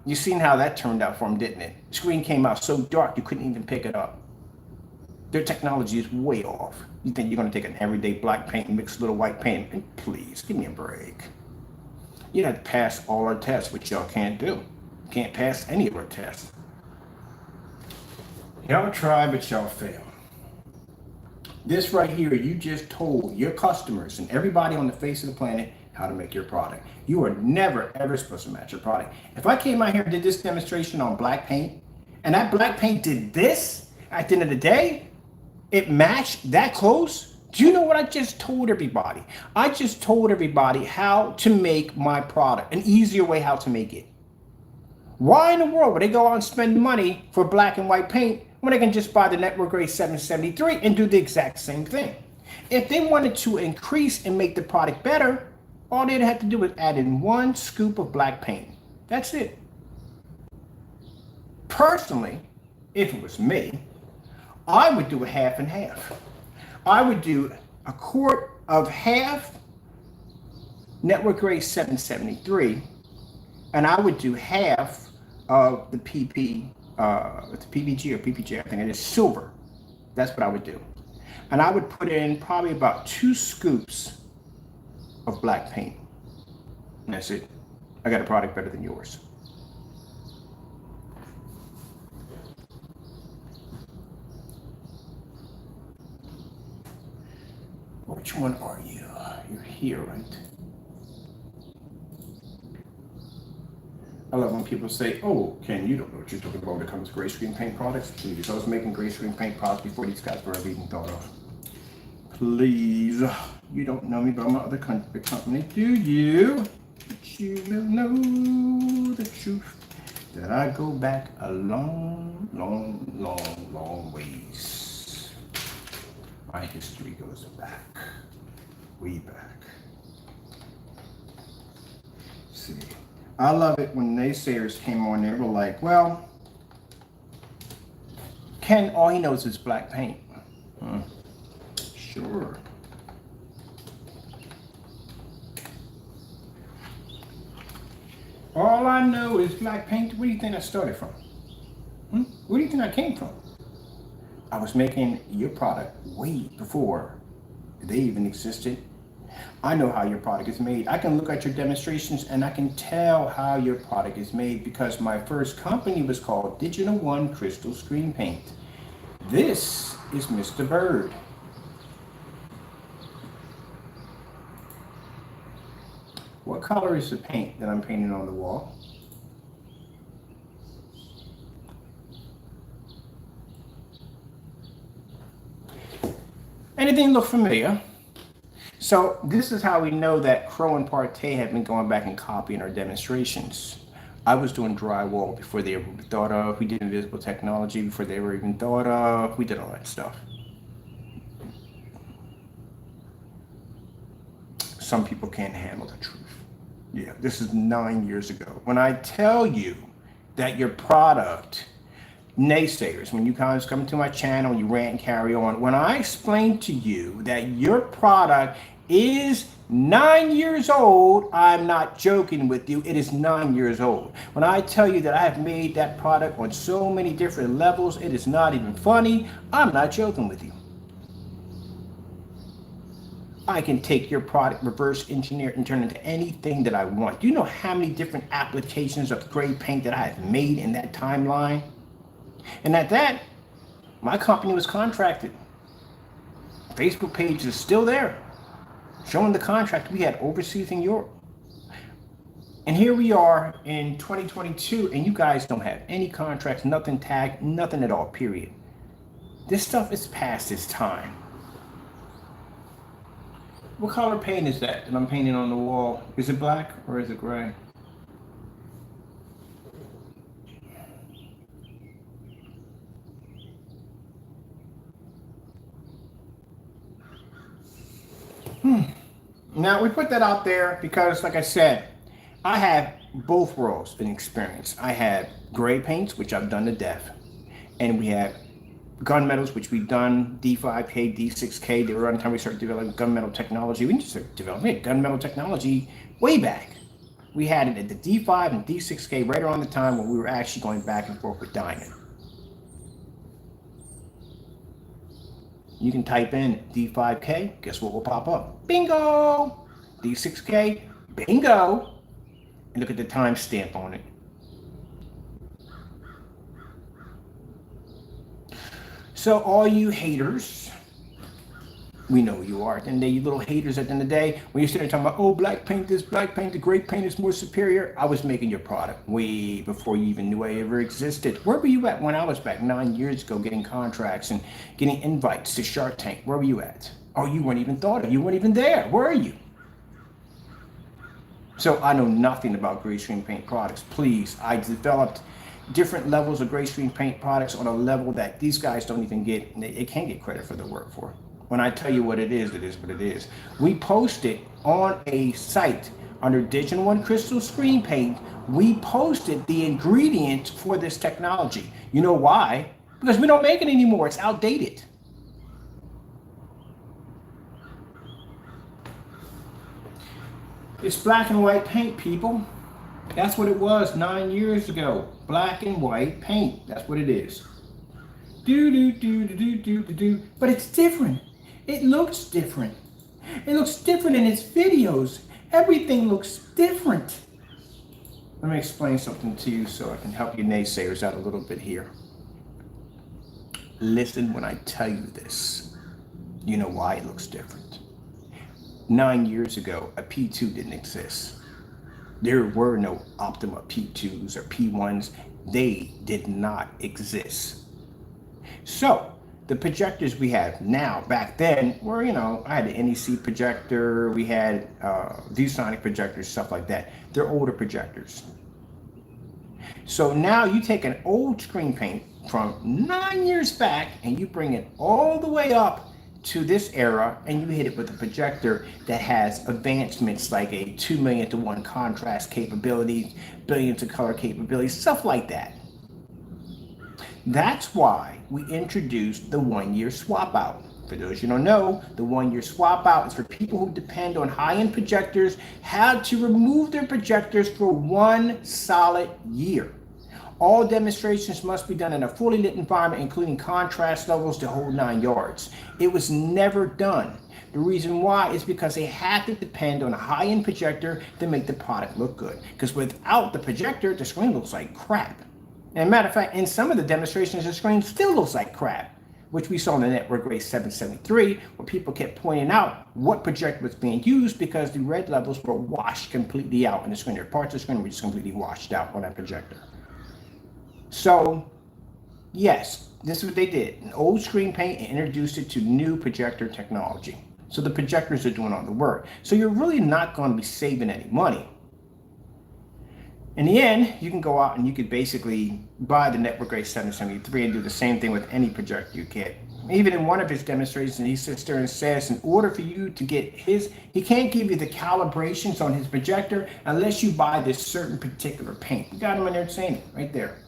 You seen how that turned out for him, didn't it? The screen came out so dark you couldn't even pick it up. Their technology is way off. You think you're going to take an everyday black paint and mix a little white paint? And please, give me a break. You have to pass all our tests, which y'all can't do. You can't pass any of our tests. Y'all try, but y'all fail. This right here, you just told your customers and everybody on the face of the planet how to make your product. You are never, ever supposed to match your product. If I came out here and did this demonstration on black paint, and that black paint did this, at the end of the day, it matched that close, Do you know what I just told everybody? I just told everybody how to make my product, an easier way how to make it. Why in the world would they go out and spend money for black and white paint when they can just buy the Network Grade 773 and do the exact same thing? If they wanted to increase and make the product better, all they'd have to do is add in 1 scoop of black paint. That's it. Personally, if it was me, I would do a half and half. I would do a quart of half Network Grade 773, and I would do half of the PPG or PPG, I think it is silver. That's what I would do. And I would put in probably about 2 scoops of black paint. And that's it. I got a product better than yours. Which one are you? You're here, right? I love when people say, oh, Ken, you don't know what you're talking about when it comes to gray screen paint products. Please, I was making gray screen paint products before these guys were ever even thought of. Please, you don't know me by my other company, do you? But you don't know the truth that I go back a long, long, long, long ways. My history goes back, way back. See. I love it when naysayers came on there, were like, well, Ken, all he knows is black paint. Sure. All I know is black paint. Where do you think I started from? Where do you think I came from? I was making your product way before they even existed. I know how your product is made. I can look at your demonstrations and I can tell how your product is made because my first company was called Digital One Crystal Screen Paint. This is Mr. Bird. What color is the paint that I'm painting on the wall? Anything look familiar? So this is how we know that Crow and Partey have been going back and copying our demonstrations. I was doing drywall before they ever thought of. We did invisible technology before they were even thought of. We did all that stuff. Some people can't handle the truth. Yeah, this is 9 years ago. When I tell you that your product, naysayers, when you guys come to my channel, you rant and carry on. When I explain to you that your product is 9 years old, I'm not joking with you. It is 9 years old. When I tell you that I have made that product on so many different levels, it is not even funny. I'm not joking with you. I can take your product, reverse engineer, and turn it into anything that I want. Do you know how many different applications of gray paint that I have made in that timeline? And at that, my company was contracted. Facebook page is still there, showing the contract we had overseas in Europe. And here we are in 2022, and you guys don't have any contracts, nothing tagged, nothing at all, period. This stuff is past its time. What color paint is that I'm painting on the wall? Is it black or is it gray? Now we put that out there because, like I said, I have both worlds in experience. I have gray paints, which I've done to death, and we have gunmetals, which we've done D5K, D6K. They were around the time we started developing gunmetal technology. We just started developing gunmetal technology way back. We had it at the D5 and D6K right around the time when we were actually going back and forth with diamond. You can type in D5K, guess what will pop up? Bingo! D6K, bingo! And look at the timestamp on it. So all you haters, we know you are. And you little haters at the end of the day, when you're sitting there talking about, oh, black paint, this black paint, the gray paint is more superior. I was making your product way before you even knew I ever existed. Where were you at when I was back 9 years ago getting contracts and getting invites to Shark Tank? Where were you at? Oh, you weren't even thought of. You weren't even there. Were you? So I know nothing about gray screen paint products. Please, I developed different levels of gray screen paint products on a level that these guys don't even get. They can't get credit for the work for. When I tell you what it is what it is. We posted on a site under Digital One Crystal Screen Paint. We posted the ingredients for this technology. You know why? Because we don't make it anymore. It's outdated. It's black and white paint, people. That's what it was 9 years ago. Black and white paint. That's what it is. Do. But it's different. It looks different. It looks different in its videos. Everything looks different. Let me explain something to you so I can help you naysayers out a little bit here. Listen when I tell you this. You know why it looks different. 9 years ago, a P2 didn't exist. There were no Optima P2s or P1s. They did not exist. So the projectors we have now, back then, were, I had an NEC projector, we had ViewSonic projectors, stuff like that. They're older projectors. So now you take an old screen paint from 9 years back and you bring it all the way up to this era, and you hit it with a projector that has advancements like a 2 million to 1 contrast capability, billion to color capabilities, stuff like that. That's why we introduced the 1 year swap out. For those you don't know, the 1 year swap out is for people who depend on high-end projectors, how to remove their projectors for 1 solid year. All demonstrations must be done in a fully lit environment, including contrast levels to hold 9 yards. It was never done. The reason why is because they had to depend on a high-end projector to make the product look good. Because without the projector, the screen looks like crap. And matter of fact, in some of the demonstrations, the screen still looks like crap, which we saw in the Network Race 773, where people kept pointing out what projector was being used because the red levels were washed completely out in the screen. There were parts of the screen were just completely washed out on that projector. So, yes, this is what they did. An old screen paint and introduced it to new projector technology. So the projectors are doing all the work. So you're really not going to be saving any money. In the end, you can go out and you could basically buy the Network Race 773 and do the same thing with any projector you get. Even in one of his demonstrations, he sits there and says, in order for you to get he can't give you the calibrations on his projector unless you buy this certain particular paint. You got him in there saying it right there.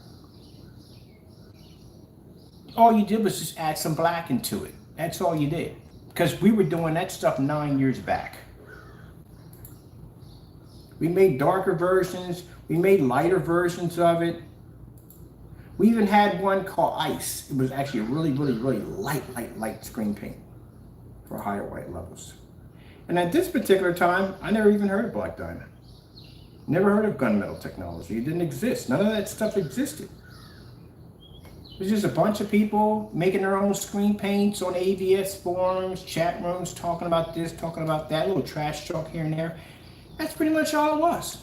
All you did was just add some black into it. That's all you did. Because we were doing that stuff 9 years back. We made darker versions. We made lighter versions of it. We even had one called Ice. It was actually a really, really, really light screen paint for higher white levels. And at this particular time, I never even heard of Black Diamond. Never heard of gunmetal technology. It didn't exist. None of that stuff existed. It was just a bunch of people making their own screen paints on AVS forums, chat rooms, talking about this, talking about that, a little trash talk here and there. That's pretty much all it was.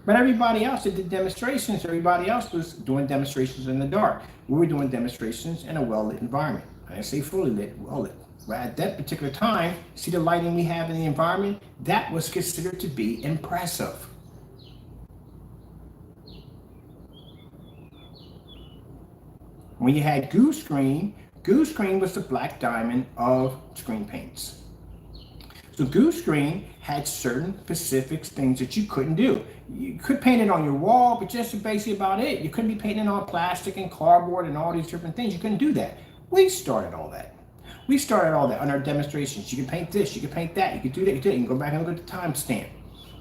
But everybody else that did demonstrations, everybody else was doing demonstrations in the dark. We were doing demonstrations in a well-lit environment. I didn't say fully lit, well-lit. But at that particular time, see the lighting we have in the environment? That was considered to be impressive. When you had Goose Screen was the Black Diamond of screen paints. So Goose Screen had certain specific things that you couldn't do. You could paint it on your wall, but just basically about it. You couldn't be painting on plastic and cardboard and all these different things. You couldn't do that. We started all that. We started all that on our demonstrations. You can paint this, you can paint that, you can do that, you can go back and look at the timestamp.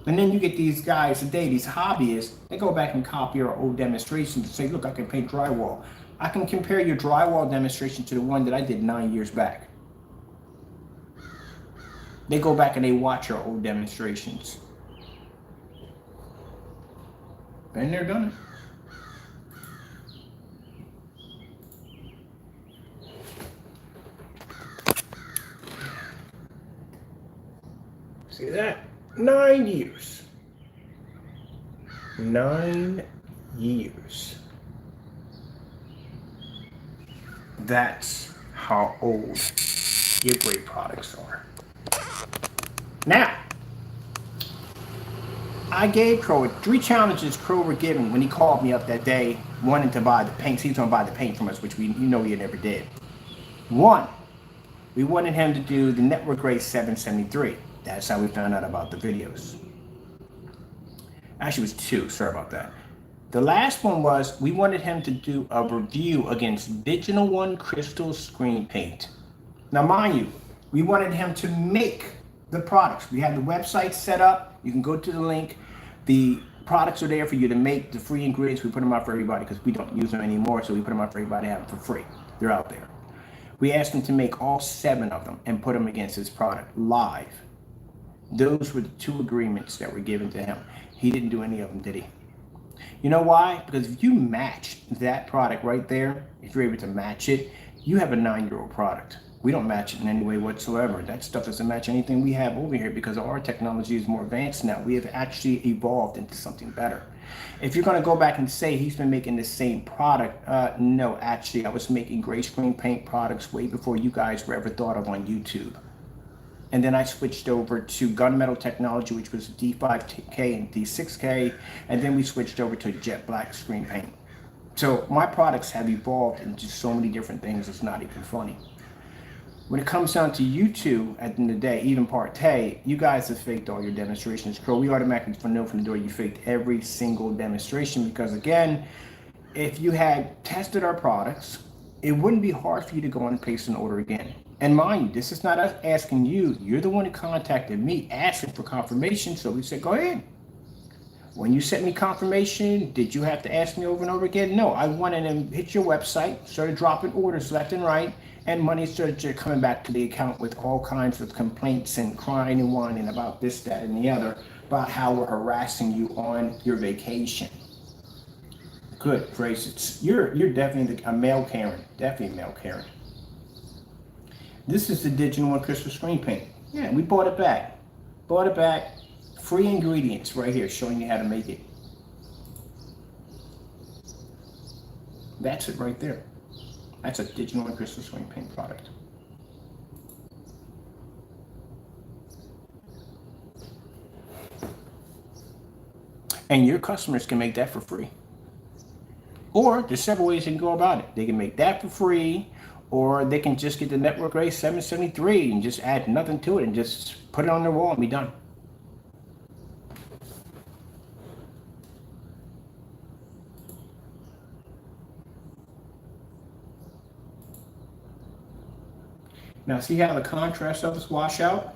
And then you get these guys today, these hobbyists, they go back and copy our old demonstrations and say, look, I can paint drywall. I can compare your drywall demonstration to the one that I did 9 years back. They go back and they watch our old demonstrations. Been there, done it. See that? 9 years. 9 years. That's how old your great products are. Now, I gave Crow 3 challenges Crow were given when he called me up that day wanting to buy the paints. He was going to buy the paint from us, which he never did. 1, we wanted him to do the network grade 773. That's how we found out about the videos. Actually, it was 2. Sorry about that. The last one was we wanted him to do a review against Digital One Crystal Screen Paint. Now, mind you, we wanted him to make the products. We had the website set up. You can go to the link. The products are there for you to make. The free ingredients, we put them out for everybody because we don't use them anymore, so we put them out for everybody to have them for free. They're out there. We asked him to make all 7 of them and put them against his product live. Those were the 2 agreements that were given to him. He didn't do any of them, did he? You know why? Because if you match that product right there, if you're able to match it, you have a 9-year-old product. We don't match it in any way whatsoever. That stuff doesn't match anything we have over here because our technology is more advanced now. We have actually evolved into something better. If you're going to go back and say he's been making the same product, no, actually, I was making gray screen paint products way before you guys were ever thought of on YouTube. And then I switched over to gunmetal technology, which was D5K and D6K, and then we switched over to jet black screen paint. So my products have evolved into so many different things, it's not even funny. When it comes down to you two, at the end of the day, even Partey, you guys have faked all your demonstrations. Crow, we automatically know from the door you faked every single demonstration because, again, if you had tested our products, it wouldn't be hard for you to go on and place an order again. And mind you, this is not us asking you. You're the one who contacted me asking for confirmation, so we said, go ahead. When you sent me confirmation, did you have to ask me over and over again? No, I wanted them to hit your website, started dropping orders left and right, and money started coming back to the account with all kinds of complaints and crying and whining about this, that, and the other, about how we're harassing you on your vacation. Good gracious. You're definitely a male Karen. Definitely a male Karen. This is the Digital One Crystal Screen Paint. Yeah, we bought it back. Bought it back. Free ingredients right here showing you how to make it. That's it right there. That's a Digital One Crystal Screen Paint product. And your customers can make that for free. Or there's several ways they can go about it. They can make that for free, or they can just get the network grade 773 and just add nothing to it and just put it on their wall and be done. Now see how the contrast of this wash out?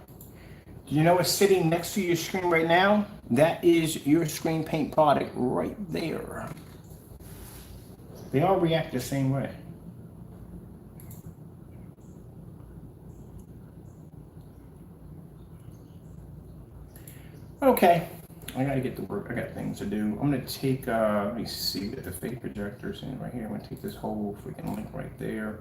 Do you know what's sitting next to your screen right now? That is your screen paint product right there. They all react the same way. Okay, I gotta get to work. I got things to do. I'm gonna take, let me see what the fake projector's in right here. I'm gonna take this whole freaking link right there,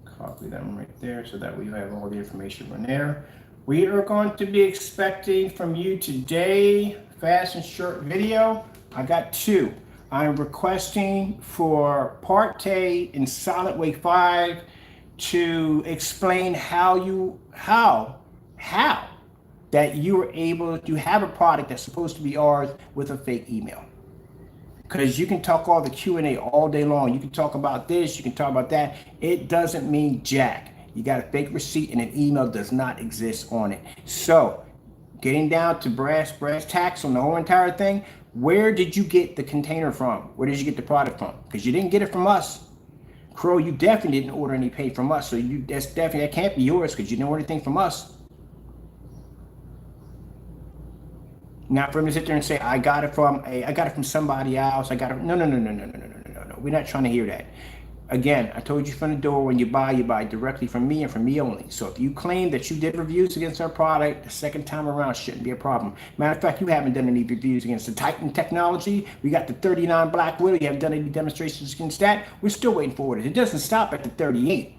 copy them right there, so that way you have all the information from there. We are going to be expecting from you today, fast and short video. I got 2. I'm requesting for Partey in SolidWay 5 to explain how that you were able to have a product that's supposed to be ours with a fake email. Because you can talk all the Q&A all day long. You can talk about this, you can talk about that. It doesn't mean jack. You got a fake receipt and an email does not exist on it. So, getting down to brass tacks on the whole entire thing, where did you get the container from? Where did you get the product from? Because you didn't get it from us. Crow, you definitely didn't order any paint from us. So that can't be yours because you didn't order anything from us. Not for him to sit there and say, I got it from somebody else. No. We're not trying to hear that. Again, I told you from the door, when you buy directly from me and from me only. So if you claim that you did reviews against our product, the second time around shouldn't be a problem. Matter of fact, you haven't done any reviews against the Titan technology. We got the 39 Black Widow. You haven't done any demonstrations against that. We're still waiting for orders. It doesn't stop at the 38.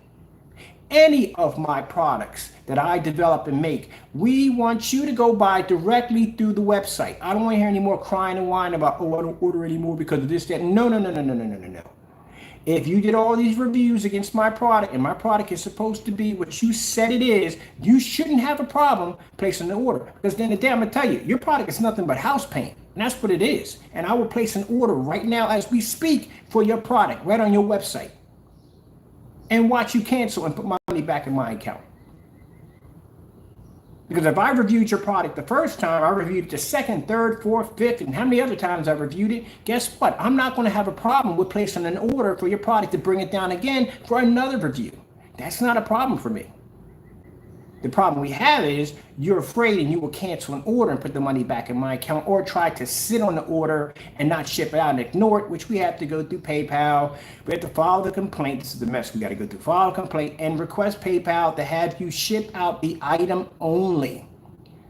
Any of my products that I develop and make, we want you to go buy directly through the website. I don't want to hear any more crying and whining about, oh, I don't order anymore because of this, that. No. If you did all these reviews against my product and my product is supposed to be what you said it is, you shouldn't have a problem placing the order. Because then the day I'm going to tell you, your product is nothing but house paint. And that's what it is. And I will place an order right now as we speak for your product right on your website. And watch you cancel and put my money back in my account. Because if I reviewed your product the first time, I reviewed it the second, third, fourth, fifth, and how many other times I reviewed it, guess what? I'm not going to have a problem with placing an order for your product to bring it down again for another review. That's not a problem for me. The problem we have is you're afraid and you will cancel an order and put the money back in my account, or try to sit on the order and not ship it out and ignore it, which we have to go through PayPal. We have to file the complaint. This is the mess we got to go through. File a complaint and request PayPal to have you ship out the item only,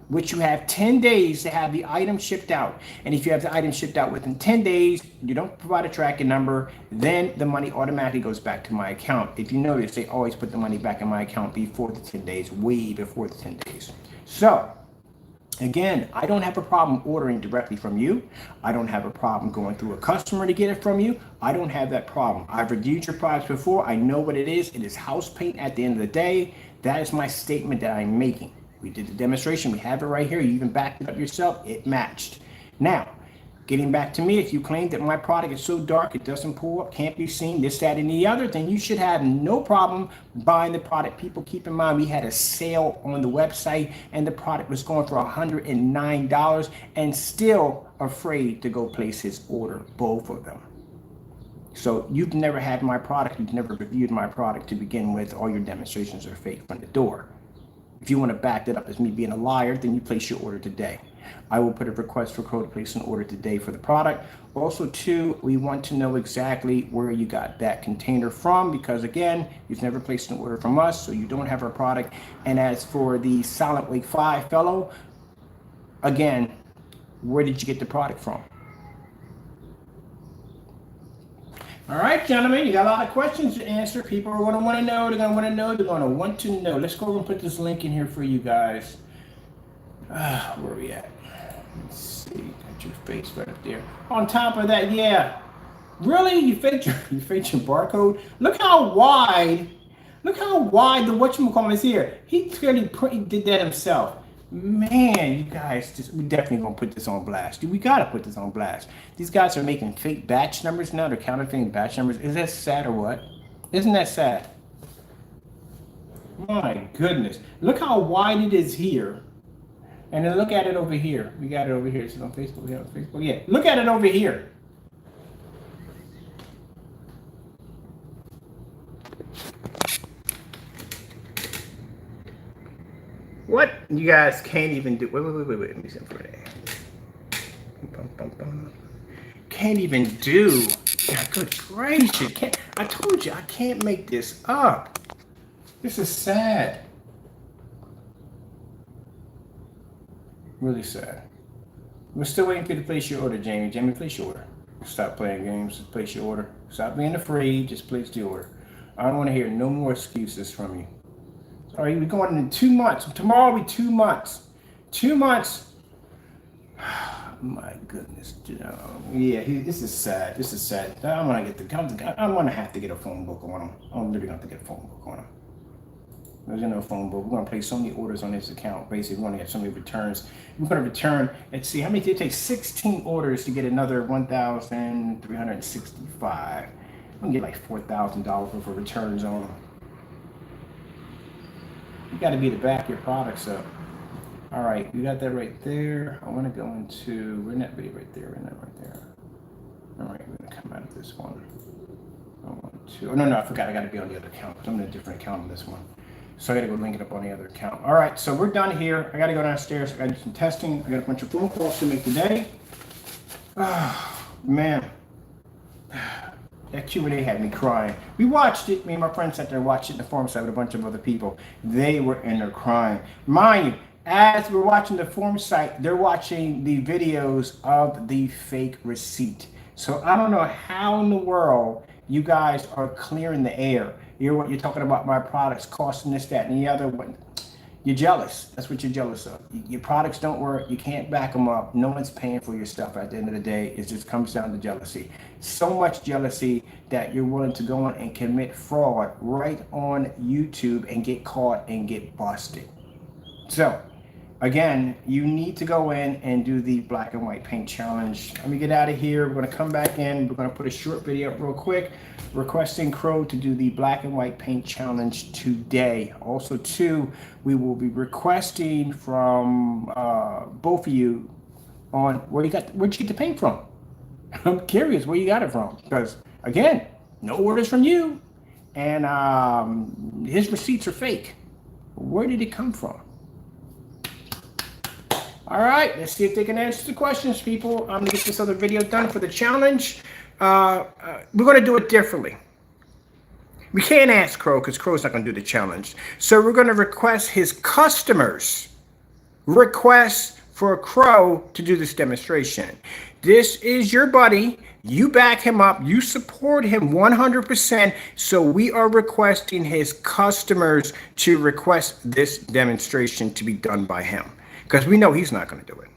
which you have 10 days to have the item shipped out. And if you have the item shipped out within 10 days, you don't provide a tracking number, then the money automatically goes back to my account. If you notice, they always put the money back in my account before the 10 days, way before the 10 days. So, again, I don't have a problem ordering directly from you. I don't have a problem going through a customer to get it from you. I don't have that problem. I've reviewed your products before. I know what it is. It is house paint at the end of the day. That is my statement that I'm making. We did the demonstration. We have it right here. You even backed it up yourself. It matched. Now, getting back to me, if you claim that my product is so dark, it doesn't pull up, can't be seen, this, that, and the other, then you should have no problem buying the product. People, keep in mind, we had a sale on the website and the product was going for $109 and still afraid to go place his order, both of them. So you've never had my product. You've never reviewed my product to begin with. All your demonstrations are fake from the door. If you want to back that up as me being a liar, then you place your order today. I will put a request for Crow to place an order today for the product. Also, too, we want to know exactly where you got that container from, because again, you've never placed an order from us, so you don't have our product. And as for the Silent Wake 5 fellow, again, where did you get the product from? All right, gentlemen, you got a lot of questions to answer. People are going to want to know. They're going to want to know. They're going to want to know. Let's go and put this link in here for you guys. Where are we at? Let's see. Got your face right up there. On top of that, yeah. Really? You faked your barcode? Look how wide the whatchamacallit is here. He clearly did that himself. Man, you guys, we definitely gonna put this on blast. We gotta put this on blast. These guys are making fake batch numbers now. They're counterfeiting batch numbers. Is that sad or what? Isn't that sad? My goodness. Look how wide it is here. And then look at it over here. We got it over here. Is it on Facebook? Yeah, on Facebook. Yeah. Look at it over here. What you guys can't even do. Wait. Let me see for that. Can't even do. God, good gracious. I told you I can't make this up. This is sad. Really sad. We're still waiting for you to place your order, Jamie. Jamie, place your order. Stop playing games. Just place your order. Stop being afraid. Just place the order. I don't want to hear no more excuses from you. All right, we're going in 2 months. Tomorrow will be 2 months. 2 months. My goodness. Yeah, this is sad. This is sad. I'm gonna have to get a phone book on him. I'm literally gonna have to get a phone book on him. There's no phone book. We're gonna place so many orders on this account. Basically, we're gonna get so many returns. We're gonna return. Let's see how many. It takes 16 orders to get another 1,365. I'm gonna get like $4,000 worth of returns on them. You got to be to back your products up. All right, you got that right there. I want to go into, we're in that video right there, All right, we're gonna come out of this one. No, I forgot, I got to be on the other account. I'm in a different account on this one. So I got to go link it up on the other account. All right, so we're done here. I got to go downstairs. I got to do some testing. I got a bunch of phone calls to make today. Oh, man. That Q&A had me crying. We watched it. Me and my friends sat there and watched it in the forum site with a bunch of other people. They were in there crying. Mind you, as we're watching the forum site, they're watching the videos of the fake receipt. So I don't know how in the world you guys are clearing the air. You're talking about my products costing this, that, and the other one. You're jealous. That's what you're jealous of. Your products don't work. You can't back them up. No one's paying for your stuff at the end of the day. It just comes down to jealousy. So much jealousy that you're willing to go on and commit fraud right on YouTube and get caught and get busted. So, again, you need to go in and do the black and white paint challenge. Let me get out of here. We're going to come back in. We're going to put a short video up real quick requesting Crow to do the black and white paint challenge today. Also, too, we will be requesting from both of you on where'd you get the paint from. I'm curious where you got it from, because again, no orders from you, and his receipts are fake. Where did it come from? All right, let's see if they can answer the questions, people. I'm gonna get this other video done for the challenge. We're gonna do it differently. We can't ask Crow because Crow's not gonna do the challenge. So we're gonna request his customers request for Crow to do this demonstration. This is your buddy. You back him up. You support him 100%. So we are requesting his customers to request this demonstration to be done by him, because we know he's not going to do it.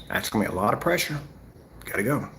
That's going to be a lot of pressure. Got to go.